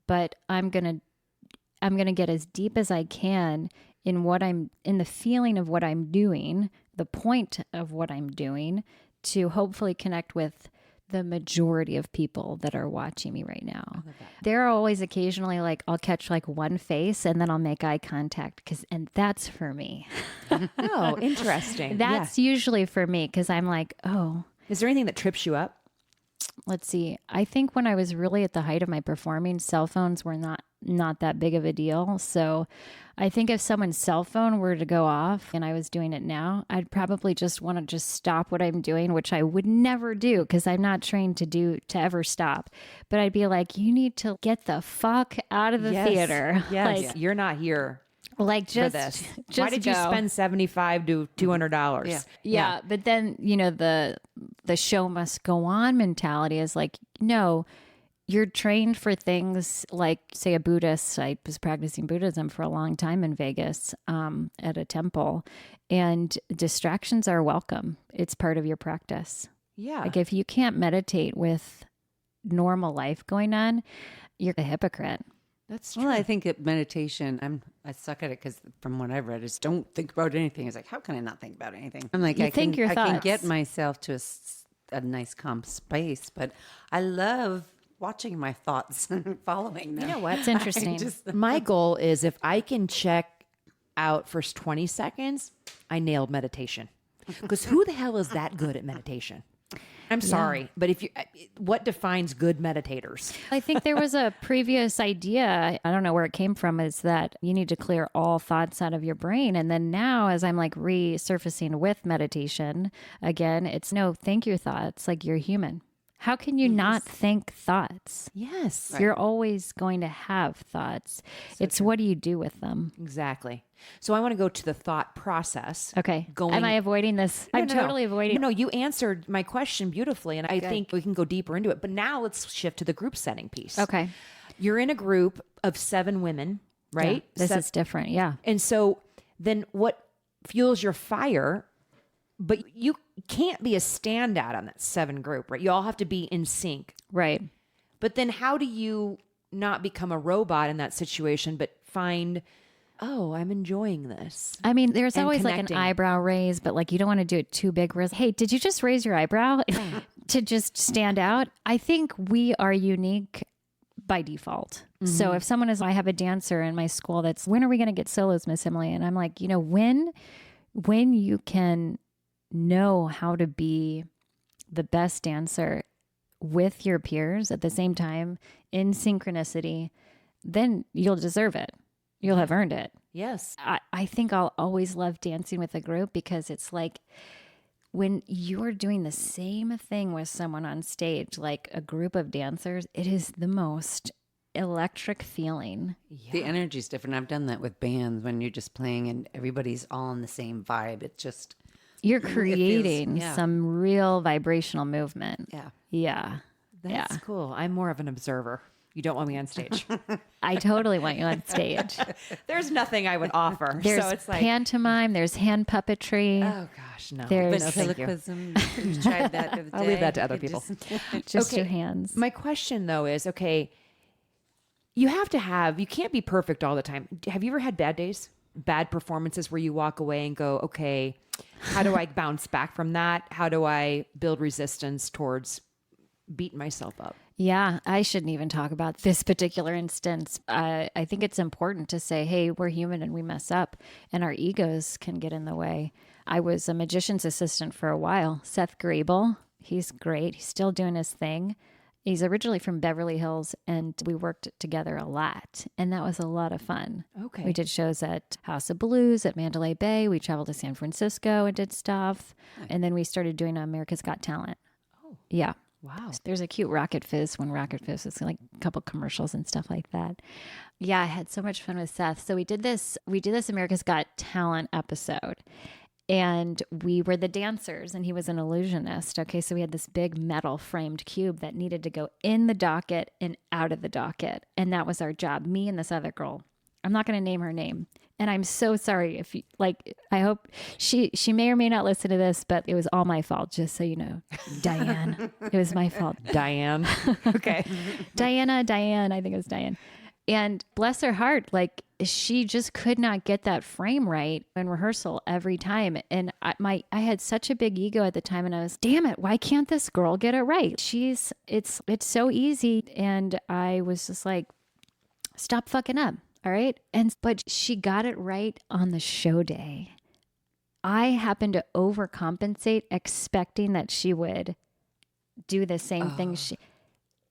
but I'm going to get as deep as I can in the feeling of what I'm doing, the point of what I'm doing, to hopefully connect with the majority of people that are watching me right now. There are always occasionally I'll catch one face and then I'll make eye contact and that's for me. Oh, interesting. That's usually for me because I'm like, oh. Is there anything that trips you up? Let's see. I think when I was really at the height of my performing, cell phones were not that big of a deal. So I think if someone's cell phone were to go off and I was doing it now, I'd probably just want to stop what I'm doing, which I would never do because I'm not trained to ever stop. But I'd be like, you need to get the fuck out of the theater. Yes, you're not here. Just for this. Why did you spend $75 to $200? Yeah. But then, the show must go on mentality is no, you're trained for things like, say, a Buddhist. I was practicing Buddhism for a long time in Vegas at a temple, and distractions are welcome. It's part of your practice. Yeah. If you can't meditate with normal life going on, you're a hypocrite. That's true. Well, I think that meditation, I suck at it because from what I've read, is don't think about anything. It's how can I not think about anything? I'm like, I can get myself to a nice calm space, but I love watching my thoughts and following them. You know what? It's interesting. My goal is if I can check out for 20 seconds, I nailed meditation. Because who the hell is that good at meditation? I'm sorry, but what defines good meditators? I think there was a previous idea, I don't know where it came from, is that you need to clear all thoughts out of your brain. And then now, as I'm resurfacing with meditation, again, it's think your thoughts like you're human. How can you not think thoughts? Yes. You're always going to have thoughts. It's what do you do with them? Exactly. So I want to go to the thought process. Okay. Am I avoiding this? I'm totally avoiding. No, you answered my question beautifully, and I think we can go deeper into it. But now let's shift to the group setting piece. Okay. You're in a group of 7 women, right? Yeah, this is different. Yeah. And so then what fuels your fire? But you can't be a standout on that 7 group, right? You all have to be in sync. Right. But then how do you not become a robot in that situation, but find, oh, I'm enjoying this? I mean, there's always connecting. an eyebrow raise, but you don't want to do it too big. Hey, did you just raise your eyebrow to just stand out? I think we are unique by default. Mm-hmm. So if someone I have a dancer in my school when are we going to get solos, Miss Emily? And I'm like, when you can know how to be the best dancer with your peers at the same time in synchronicity, then you'll deserve it. You'll have earned it. Yes. I think I'll always love dancing with a group because it's when you're doing the same thing with someone on stage, like a group of dancers, it is the most electric feeling. Yeah. The energy is different. I've done that with bands when you're just playing and everybody's all in the same vibe. It's just... You're creating some real vibrational movement. Yeah. Yeah. That's cool. I'm more of an observer. You don't want me on stage. I totally want you on stage. There's nothing I would offer. There's so it's pantomime. There's hand puppetry. Oh gosh, no. There's ventriloquism. You tried that the other day. I'll leave that to other people. Just your hands. My question though is, okay, you can't be perfect all the time. Have you ever had bad days, bad performances where you walk away and go, okay, how do I bounce back from that? How do I build resistance towards beating myself up? Yeah, I shouldn't even talk about this particular instance. I think it's important to say, hey, we're human and we mess up and our egos can get in the way. I was a magician's assistant for a while. Seth Grable, he's great. He's still doing his thing. He's originally from Beverly Hills, and we worked together a lot, and that was a lot of fun. Okay. We did shows at House of Blues, at Mandalay Bay. We traveled to San Francisco and did stuff, and then we started doing America's Got Talent. Oh. Yeah. Wow. There's a cute Rocket Fizz when Rocket Fizz was like a couple commercials and stuff like that. Yeah, I had so much fun with Seth. So we did this America's Got Talent episode. And we were the dancers and he was an illusionist. Okay, so we had this big metal framed cube that needed to go in the docket and out of the docket. And that was our job, me and this other girl. I'm not going to name her name. And I'm so sorry if you, like, I hope she may or may not listen to this, but it was all my fault, just so you know. Diane, it was my fault. Diane. Okay. Diane, I think it was Diane. And bless her heart, like she just could not get that frame right in rehearsal every time. And I had such a big ego at the time, and I was, damn it, why can't this girl get it right? It's so easy. And I was just like, stop fucking up. All right. But she got it right on the show day. I happened to overcompensate, expecting that she would do the same thing.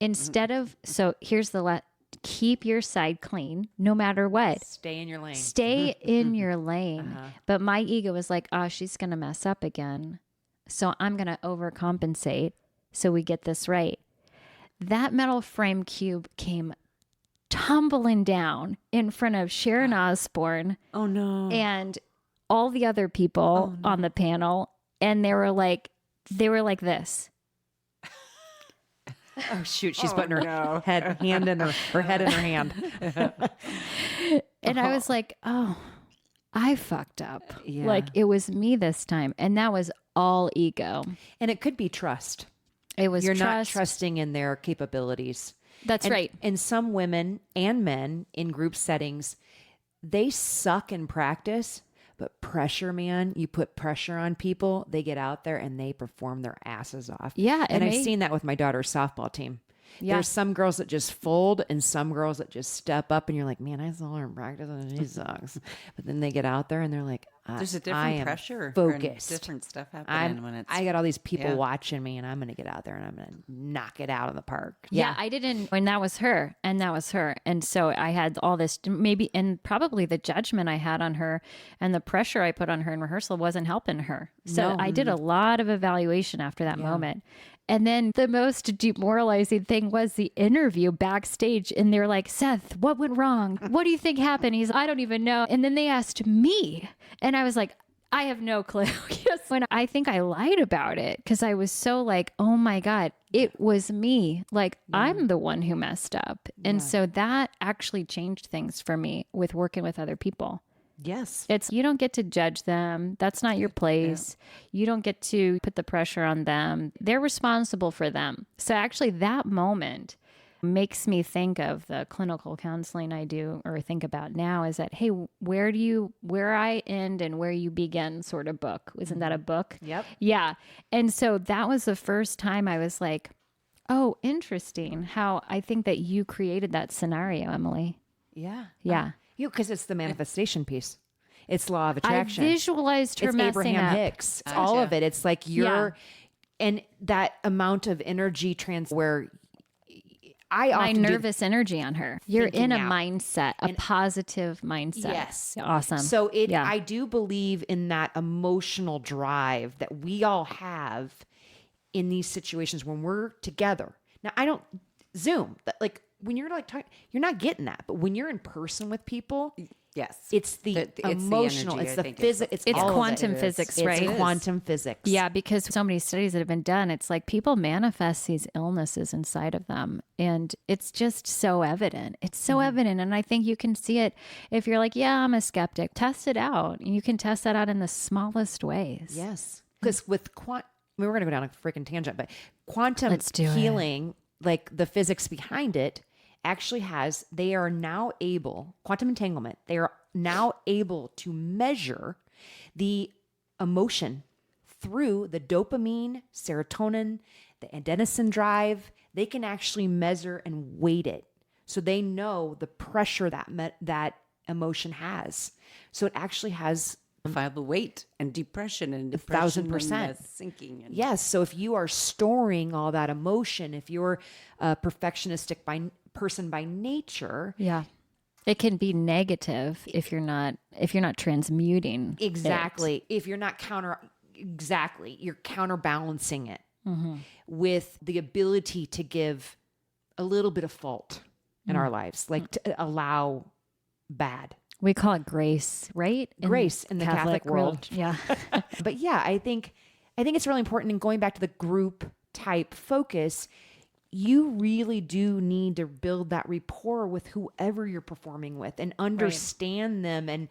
Instead of, so here's the keep your side clean no matter what. Stay in your lane. Stay in your lane. But my ego was like, she's going to mess up again. So I'm going to overcompensate so we get this right. That metal frame cube came tumbling down in front of Sharon Osbourne. Oh no. And all the other people on the panel. And they were like this. Oh shoot, she's putting her hand in her head in her hand. And I was like, I fucked up. Yeah. Like it was me this time. And that was all ego. And it could be trust. It was You're trust. not trusting in their capabilities. That's right. And some women and men in group settings, they suck in practice, but pressure, man, you put pressure on people, they get out there and they perform their asses off. Yeah. And I've seen that with my daughter's softball team. Yeah. There's some girls that just fold and some girls that just step up and you're like, man, I saw her in practice and she sucks. But then they get out there and they're like, there's a different pressure. Focused. Different stuff happening when it's... I got all these people watching me and I'm going to get out there and I'm going to knock it out of the park. Yeah, I didn't, and that was her. And so I had all this maybe, and probably the judgment I had on her and the pressure I put on her in rehearsal wasn't helping her. So I did a lot of evaluation after that moment. And then the most demoralizing thing was the interview backstage. And they're like, Seth, what went wrong? What do you think happened? I don't even know. And then they asked me. And I was like, I have no clue. When I think I lied about it because I was so like, oh my God, it was me. Like I'm the one who messed up. And so that actually changed things for me with working with other people. Yes. You don't get to judge them. That's not your place. You don't get to put the pressure on them. They're responsible for them. So actually that moment makes me think of the clinical counseling I do or think about now is that, hey, where I end and where you begin sort of book. Isn't that a book? Yep. Yeah. And so that was the first time I was like, oh, interesting how I think that you created that scenario, Emily. Yeah. Yeah. Because it's the manifestation piece. It's law of attraction. I visualized her it's messing Abraham up. Hicks. It's all of it. It's like and that amount of energy where my nervous energy on her. You're in a out. Mindset, a positive mindset. Yes. Awesome. So I do believe in that emotional drive that we all have in these situations when we're together. Now I don't Zoom, like when you're like talking, you're not getting that, but when you're in person with people, it's the emotional, it's the physics, it's quantum physics, right? It's quantum physics. Yeah, because so many studies that have been done, it's like people manifest these illnesses inside of them, and it's just so evident. It's so evident, and I think you can see it if you're like, yeah, I'm a skeptic. Test it out. You can test that out in the smallest ways. Yes, because with we're going to go down a freaking tangent, but quantum Let's do healing, like the physics behind it. actually they are now able, quantum entanglement, they are now able to measure the emotion through the dopamine, serotonin, the adenosine drive. They can actually measure and weight it. So they know the pressure that emotion has. So it actually has Viable weight and depression and 1,000%. and sinking. And yes. So if you are storing all that emotion, if you're a perfectionistic person by nature, Yeah. It can be negative if you're not transmuting. exactly. If you're not you're counterbalancing it with the ability to give a little bit of fault in our lives, like to allow bad. We call it grace, right? Grace in the Catholic world. Yeah. But yeah, I think it's really important. And going back to the group type focus, you really do need to build that rapport with whoever you're performing with and understand them,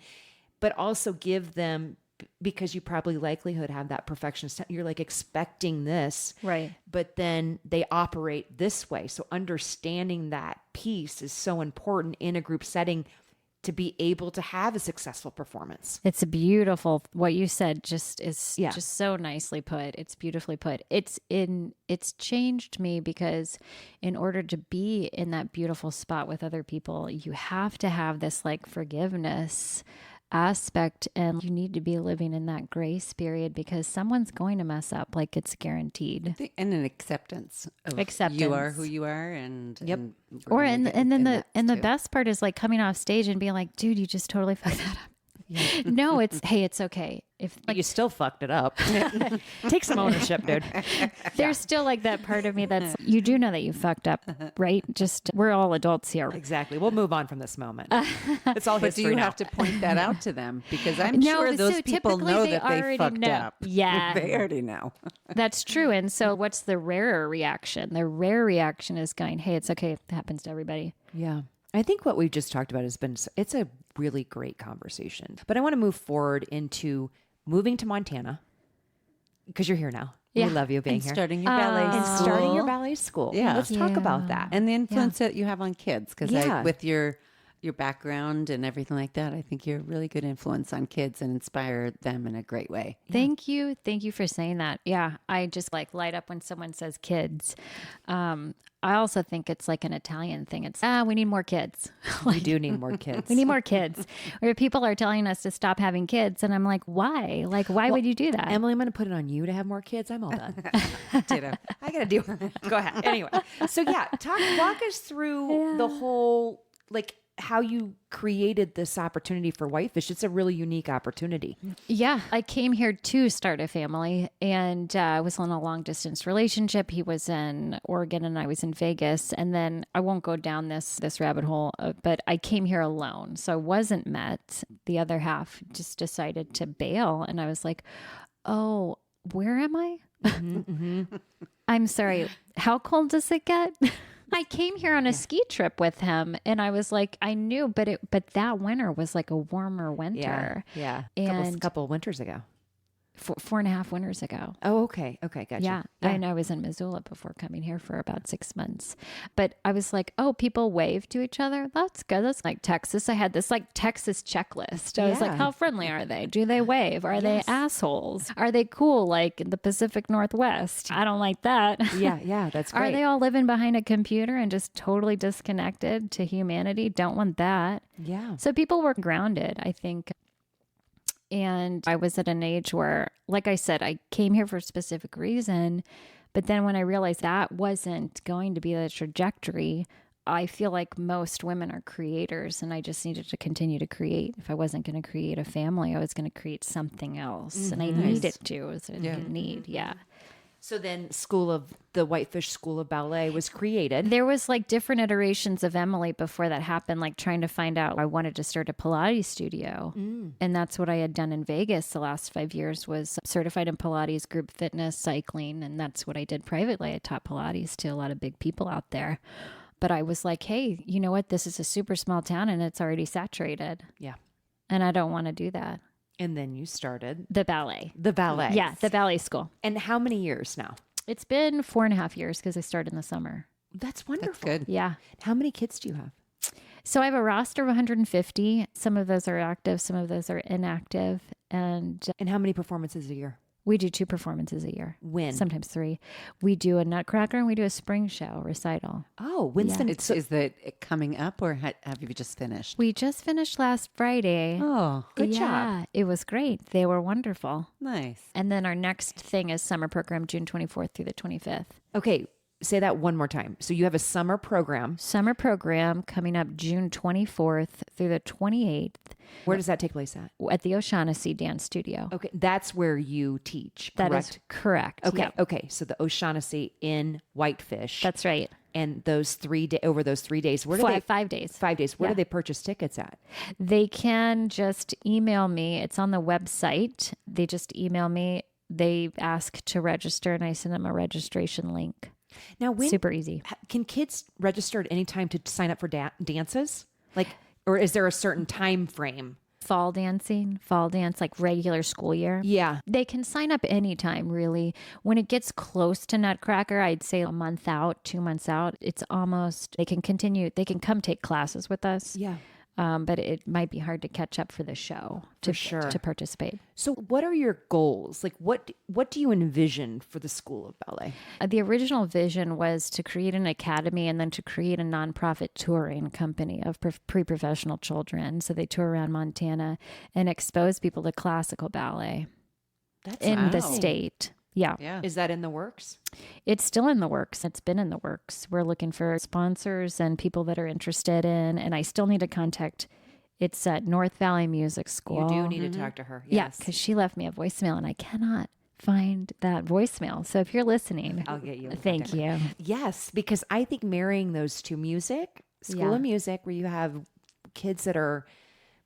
but also give them, because you probably likelihood have that perfectionist. You're like expecting this, Right. but then they operate this way. So understanding that piece is so important in a group setting to be able to have a successful performance. It's a beautiful, what you said just is Yeah. just so nicely put. It's beautifully put. It's changed me because in order to be in that beautiful spot with other people, you have to have this like forgiveness aspect, and you need to be living in that grace period because someone's going to mess up, like it's guaranteed. and an acceptance of Acceptance. you are who you are, and Yep. and we're Or gonna and get then in the too. best part is like coming off stage and being like, dude, you just totally fucked that up. No, it's hey, it's okay. If like You still fucked it up. Take some ownership, dude. there's still like that part of me that's you do know that you fucked up, right? Just we're all adults here. Exactly. We'll move on from this moment. It's all But do history you now. have to point that out to them? Because I'm No, sure those so people typically know they that they already fucked know. up. Yeah. They already know. That's true. And so what's the rarer reaction? The rare reaction is going, hey, it's okay. It happens to everybody. Yeah. I think what we've just talked about it's a really great conversation. But I want to move forward into moving to Montana because you're here now. Yeah. We love you being And here. starting your ballet And school. starting your ballet school. Yeah. Let's talk about that. And the influence that you have on kids, because Yeah. with your background and everything like that, I think you're a really good influence on kids and inspire them in a great way. Thank you. Thank you for saying that. Yeah. I just like light up when someone says kids. I also think it's like an Italian thing. It's, we need more kids. We do need more kids. We need more kids. Where people are telling us to stop having kids. And I'm like, why? Like, why would you do that? Emily, I'm going to put it on you to have more kids. I'm all done. Ditto. I got to do Go ahead. Anyway. So yeah, walk us through the whole, like how you created this opportunity for Whitefish. It's a really unique opportunity. Yeah, I came here to start a family, and I was in a long distance relationship. He was in Oregon and I was in Vegas. And then I won't go down this rabbit hole, but I came here alone. So I wasn't met. The other half just decided to bail. And I was like, oh, where am I? I'm sorry. How cold does it get? I came here on a ski trip with him, and I was like, I knew, but that winter was like a warmer winter. Yeah. And couple of winters ago. 4.5 winters ago. Oh, okay. Okay. Gotcha. Yeah. And I was in Missoula before coming here for about 6 months. But I was like, oh, people wave to each other. That's good. That's like Texas. I had this like Texas checklist. I was like, Yeah. how friendly are they? Do they wave? Are they assholes? Are they cool like in the Pacific Northwest? I don't like that. Yeah. Yeah. That's great. Are they all living behind a computer and just totally disconnected to humanity? Don't want that. Yeah. So people were grounded, I think. And I was at an age where, like I said, I came here for a specific reason. But then when I realized that wasn't going to be the trajectory, I feel like most women are creators, and I just needed to continue to create. If I wasn't going to create a family, I was going to create something else. And I needed to. It was a need. Yeah. So then the Whitefish School of Ballet was created. There was like different iterations of Emily before that happened, like trying to find out I wanted to start a Pilates studio. And that's what I had done in Vegas the last 5 years, was certified in Pilates, group fitness, cycling. And that's what I did privately. I taught Pilates to a lot of big people out there. But I was like, hey, you know what? This is a super small town and it's already saturated. Yeah. And I don't want to do that. And then you started The ballet. the ballet. Yeah, the ballet school. And how many years now? It's been 4.5 years because I started in the summer. That's wonderful. That's good. Yeah. How many kids do you have? So I have a roster of 150. Some of those are active, some of those are inactive. And And how many performances a year? we do 2 performances a year. When? Sometimes 3. We do a Nutcracker and we do a spring show recital. Oh, when's Yeah. the... Is that coming up, or have you just finished? We just finished last Friday. Oh, Good job. Yeah, it was great. They were wonderful. nice. And then our next thing is summer program, June 24th through the 25th. Okay, say that one more time. So you have a summer program. Summer program coming up June 24th through the 28th Where does that take place at? the O'Shaughnessy Dance Studio. Okay, that's where you teach, That correct? is correct. Okay, Yeah, okay. So the O'Shaughnessy in Whitefish. that's right. And those over those 3 days, where do they... 5 days. 5 days. Where Yeah. do they purchase tickets at? They can just email me. It's on the website. They just email me. They ask to register and I send them a registration link. Now, Super easy. can kids register at any time to sign up for dances? Like, or is there a certain time frame? Fall dance, like regular school year. Yeah. They can sign up anytime, really. When it gets close to Nutcracker, I'd say a month out, 2 months out, it's almost, they can come take classes with us. Yeah. But it might be hard to catch up for the show to participate. So what are your goals? Like what do you envision for the School of Ballet? The original vision was to create an academy and then to create a nonprofit touring company of pre-professional children. So they tour around Montana and expose people to classical ballet in the state. Yeah. Yeah. Is that in the works? It's still in the works. It's been in the works. We're looking for sponsors and people that are interested in, and I still need to contact. It's at North Valley Music School. You do need to talk to her. Yeah, Yes. because she left me a voicemail and I cannot find that voicemail. So if you're listening, I'll get you. thank you. Yes, because I think marrying those two School of Music, where you have kids that are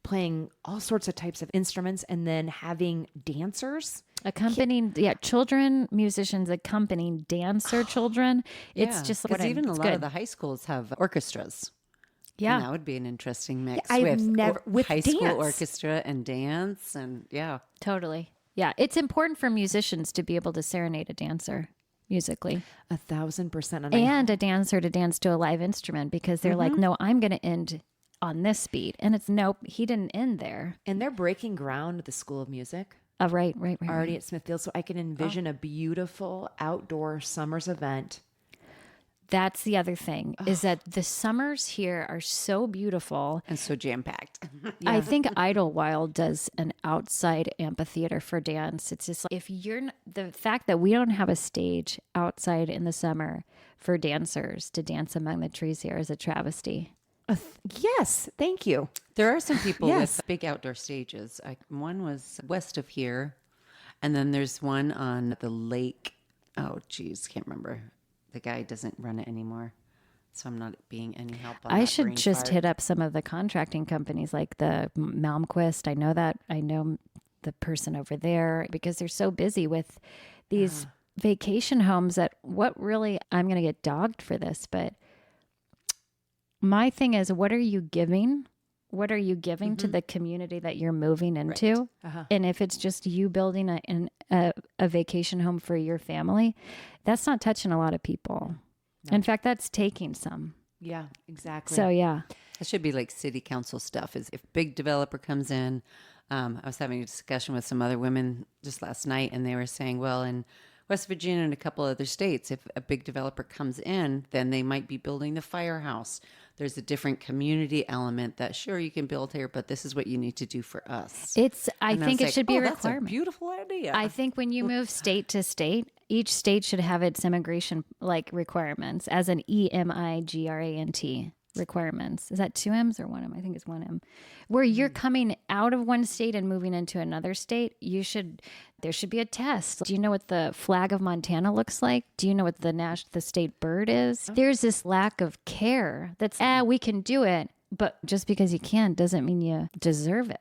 playing all sorts of types of instruments and then having dancers. Accompanying, children, musicians accompanying dancer children. It's just because even a it's lot good. of the high schools have orchestras. Yeah. And that would be an interesting mix. I've never with high dance. school orchestra and dance, and Totally. Yeah. It's important for musicians to be able to serenade a dancer musically 1,000%. and a dancer to dance to a live instrument because they're like, no, I'm going to end on this beat. And it's nope, he didn't end there. And they're breaking ground at the School of Music. Right. Already at Smithfield. So I can envision a beautiful outdoor summers event. That's the other thing is that the summers here are so beautiful. and so jam packed. I think Idlewild does an outside amphitheater for dance. It's just like the fact that we don't have a stage outside in the summer for dancers to dance among the trees here is a travesty. Yes, thank you. There are some people Yes. with big outdoor stages. One was west of here, and then there's one on the lake. Oh, geez, can't remember. The guy doesn't run it anymore, so I'm not being any help on I that should brain just part. hit up some of the contracting companies like the Malmquist. I know the person over there because they're so busy with these vacation homes that I'm going to get dogged for this, but my thing is, what are you giving? What are you giving to the community that you're moving into? Uh-huh. And if it's just you building a vacation home for your family, that's not touching a lot of people. No. In fact, that's taking some. Yeah, exactly. So, yeah. It should be like city council stuff. Is if big developer comes in, I was having a discussion with some other women just last night, and they were saying, well, in West Virginia and a couple other states, if a big developer comes in, then they might be building the firehouse. There's a different community element that sure you can build here, but this is what you need to do for us. I think it should be a requirement. That's a beautiful idea. I think when you move state to state, each state should have its immigration requirements as an EMIGRANT requirements. Is that 2 M's or 1 M? I think it's 1 M. Where you're coming out of one state and moving into another state, there should be a test. Do you know what the flag of Montana looks like? Do you know what the state bird is? There's this lack of care that's, we can do it, but just because you can doesn't mean you deserve it.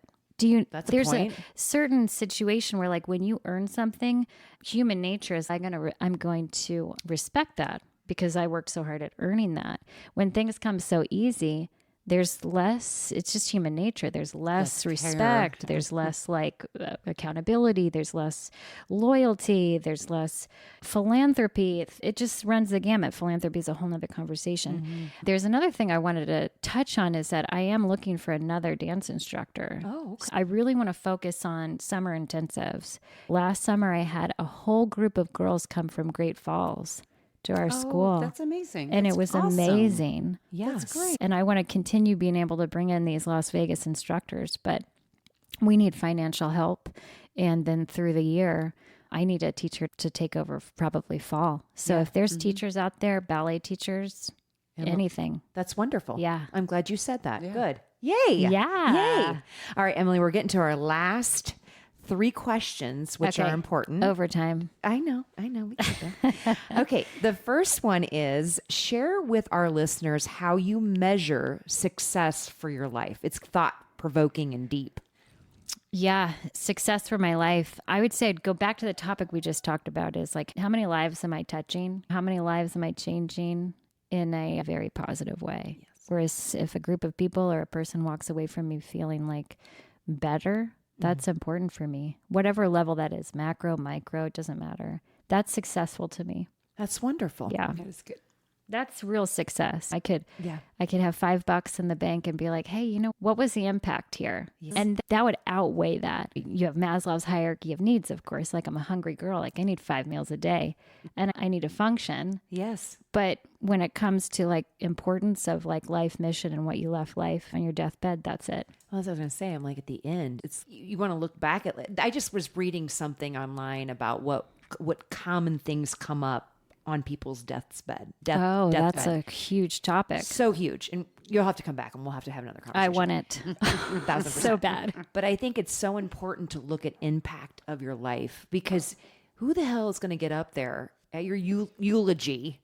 There's a certain situation where like when you earn something, human nature is I'm going to respect that because I worked so hard at earning that. When things come so easy, there's less, it's just human nature. There's less respect. There's less like accountability. There's less loyalty. There's less philanthropy. It just runs the gamut. Philanthropy is a whole nother conversation. There's another thing I wanted to touch on is that I am looking for another dance instructor. Oh, okay. I really want to focus on summer intensives. Last summer, I had a whole group of girls come from Great Falls to our school. That's amazing. And That's it was awesome. amazing. Yes. That's great. And I want to continue being able to bring in these Las Vegas instructors, but we need financial help. And then through the year, I need a teacher to take over probably fall. So if there's teachers out there, ballet teachers, anything. That's wonderful. Yeah. I'm glad you said that. Yeah. Good. Yay. Yeah. Yay. All right, Emily, we're getting to our last 3 questions, which Okay. are important. Overtime. I know. We get that. Okay. The first one is share with our listeners how you measure success for your life. It's thought provoking and deep. Yeah, success for my life. I would say I'd go back to the topic we just talked about is like, how many lives am I touching? How many lives am I changing in a very positive way? Yes. Whereas if a group of people or a person walks away from me feeling like better, that's important for me. Whatever level that is, macro, micro, it doesn't matter. That's successful to me. That's wonderful. Yeah. That is good. That's real success. I could Yeah. have $5 in the bank and be like, hey, you know, what was the impact here? Yes. And that would outweigh that. You have Maslow's hierarchy of needs, of course. Like I'm a hungry girl. Like I need 5 meals a day and I need to function. Yes. But when it comes to like importance of like life mission and what you left life on your deathbed, that's it. Well, as I was going to say, I'm like at the end, it's you want to look back at. I just was reading something online about what common things come up on people's deathbed. That's a huge topic. So huge, and you'll have to come back, and we'll have to have another conversation. I want it 1,000%. so bad. But I think it's so important to look at impact of your life because who the hell is going to get up there at your eulogy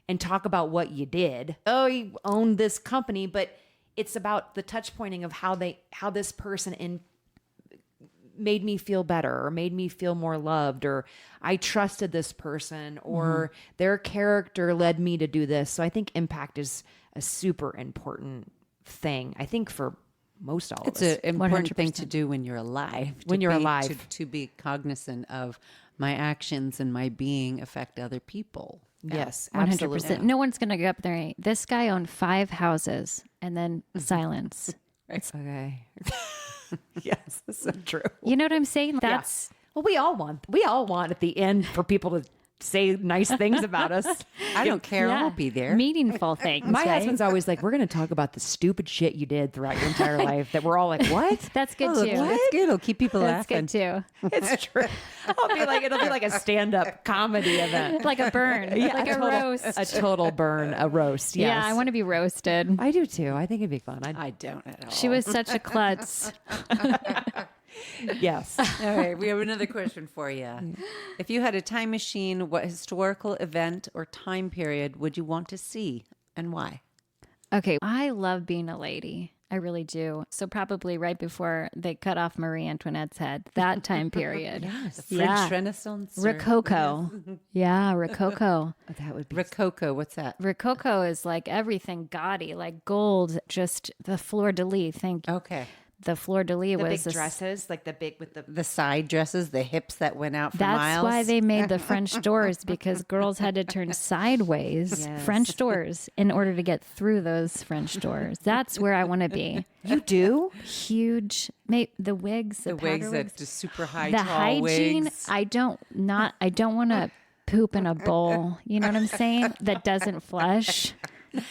and talk about what you did? Oh, you owned this company, but it's about the touch pointing of how this person made me feel better or made me feel more loved, or I trusted this person, or their character led me to do this. So I think impact is a super important thing. I think for most all of us. It's an important 100%. thing to do when you're alive. When you're alive. To be cognizant of my actions and my being affect other people. Yes, 100%. absolutely. No one's going to go up there and this guy owned 5 houses and then silence. Okay. Yes, that's so true. You know what I'm saying? That's Well, we all want at the end for people to say nice things about us. I don't care. I'll be there. meaningful things. My right? husband's always like, we're going to talk about the stupid shit you did throughout your entire life that we're all like, what? That's good Oh, too. that's good. It'll keep people That's laughing. good too. It's true. It'll be like a stand-up comedy event. Like a burn, like a roast. A total burn, a roast. Yes. Yeah, I want to be roasted. I do too. I think it'd be fun. I don't at all. She was such a klutz. Yes. All right, we have another question for you. If you had a time machine, what historical event or time period would you want to see and why? Okay, I love being a lady. I really do. So probably right before they cut off Marie Antoinette's head, that time period. Yes. The French Renaissance? or- Rococo. Yeah, Rococo. That would be Rococo, what's that? Rococo is like everything gaudy, like gold, just the fleur-de-lis. Okay. The fleur-de-lis the was big this- dresses, like the big with the The side dresses, the hips that went out for That's miles. why they made the French doors, because girls had to turn sideways, Yes. French doors, in order to get through those French doors. That's where I want to be. You do? Huge, the wigs, the powder wigs that just super high, the tall hygiene. wigs. I don't want to poop in a bowl. You know what I'm saying? That doesn't flush.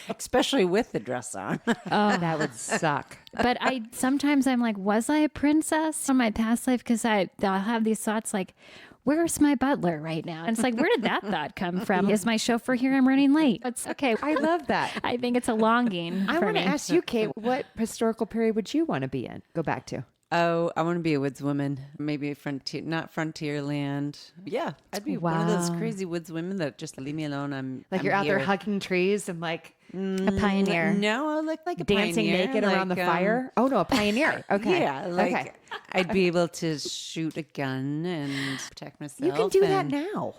Especially with the dress on. That would suck. But sometimes I'm like, was I a princess from my past life? Because I'll have these thoughts like, where's my butler right now? And it's like, where did that thought come from? Is my chauffeur here? I'm running late. It's okay. I love that. I think it's a longing. I for want to me. ask you, Kate, what historical period would you want to be in? Go back to. Oh, I want to be a woodswoman. Maybe not frontierland. Yeah, I'd be one of those Wow. crazy woodswomen that just leave me alone. I'm Like I'm you're out there here. hugging trees and like A pioneer. No, like a dancing pioneer, naked around the like, fire. Oh no, a pioneer. Okay. Yeah, like okay. I'd be able to shoot a gun and protect myself. You can do that and now.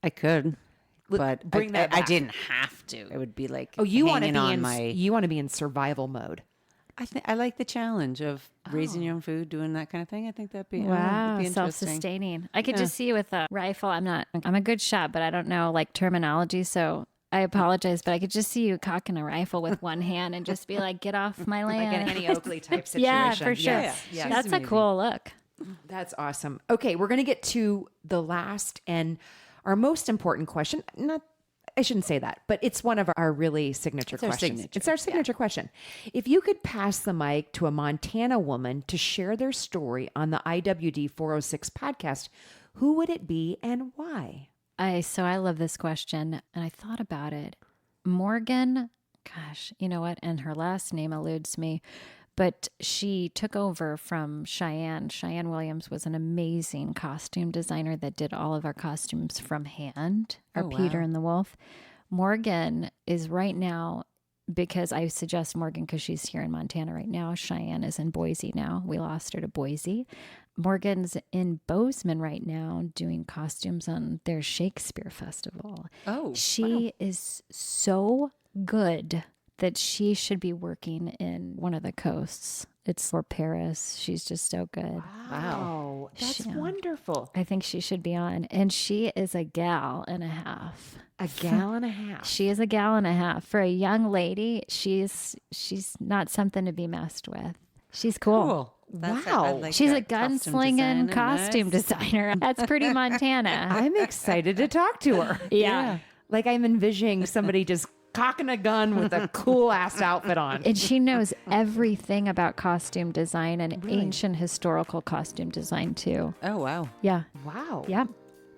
I could. but bring that I back. didn't have to. It would be like, Oh, you want to be on in my. you want to be in survival mode. I like the challenge of raising your own food, doing that kind of thing. I think that'd be Wow, it'd be interesting. self-sustaining. I could just see you with a rifle. I'm a good shot, but I don't know like terminology, so I apologize, but I could just see you cocking a rifle with one hand and just be like, get off my land. Like an Annie Oakley type situation. Yeah, for sure. Yes. That's a cool look. That's awesome. Okay, we're going to get to the last and our most important question. I shouldn't say that, but it's one of our really signature questions. It's our signature question. If you could pass the mic to a Montana woman to share their story on the IWD406 podcast, who would it be and why? I love this question, and I thought about it. Morgan, gosh, you know what? And her last name eludes me, but she took over from Cheyenne. Cheyenne Williams was an amazing costume designer that did all of our costumes from hand, our Peter and the Wolf. Morgan is right now, because I suggest Morgan because she's here in Montana right now. Cheyenne is in Boise now. We lost her to Boise. Morgan's in Bozeman right now doing costumes on their Shakespeare Festival. She is so good that she should be working in one of the coasts. It's for Paris. She's just so good. Wow. That's wonderful. I think she should be on. And she is a gal and a half. A gal and a half. She is a gal and a half. For a young lady, she's not something to be messed with. She's cool. Wow. She's a gunslinging costume designer. That's pretty Montana. I'm excited to talk to her. Yeah. Like I'm envisioning somebody just cocking a gun with a cool ass outfit on. And she knows everything about costume design and ancient historical costume design too. Oh, wow. Yeah. Wow. Yep.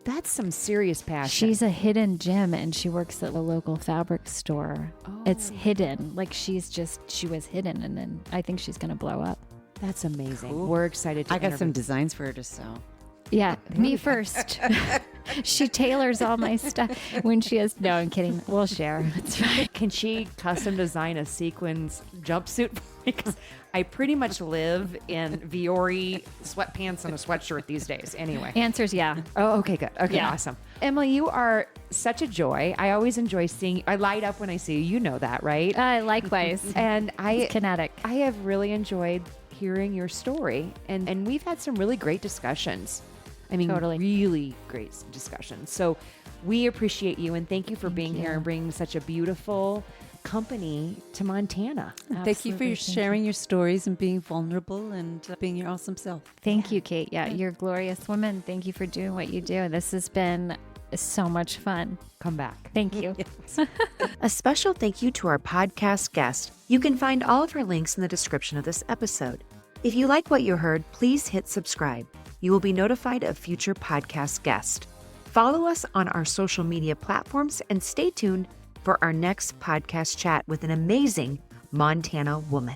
That's some serious passion. She's a hidden gem and she works at the local fabric store. It's hidden. Like she was hidden and then I think she's going to blow up. That's amazing. We're excited to I got some interview- designs for her to sew. Yeah, me first. She tailors all my stuff when she has. No, I'm kidding. We'll share. It's fine. Can she custom design a sequins jumpsuit for me? Because I pretty much live in Viore sweatpants and a sweatshirt these days. Anyway. Answer's yeah. Oh, okay, good. Okay, Yeah. awesome. Emily, you are such a joy. I always enjoy seeing you. I light up when I see you. You know that, right? Likewise. And It's kinetic. I have really enjoyed hearing your story, and we've had some really great discussions. I mean, Totally. really great discussions. So we appreciate you, and thank you for being here and bringing such a beautiful company to Montana. Thank you for sharing your stories and being vulnerable and being your awesome self. Thank you, Kate. Yeah, you're a glorious woman. Thank you for doing what you do. This has been so much fun. Come back. Thank you. A special thank you to our podcast guest. You can find all of her links in the description of this episode. If you like what you heard, please hit subscribe. You will be notified of future podcast guests. Follow us on our social media platforms and stay tuned for our next podcast chat with an amazing Montana woman.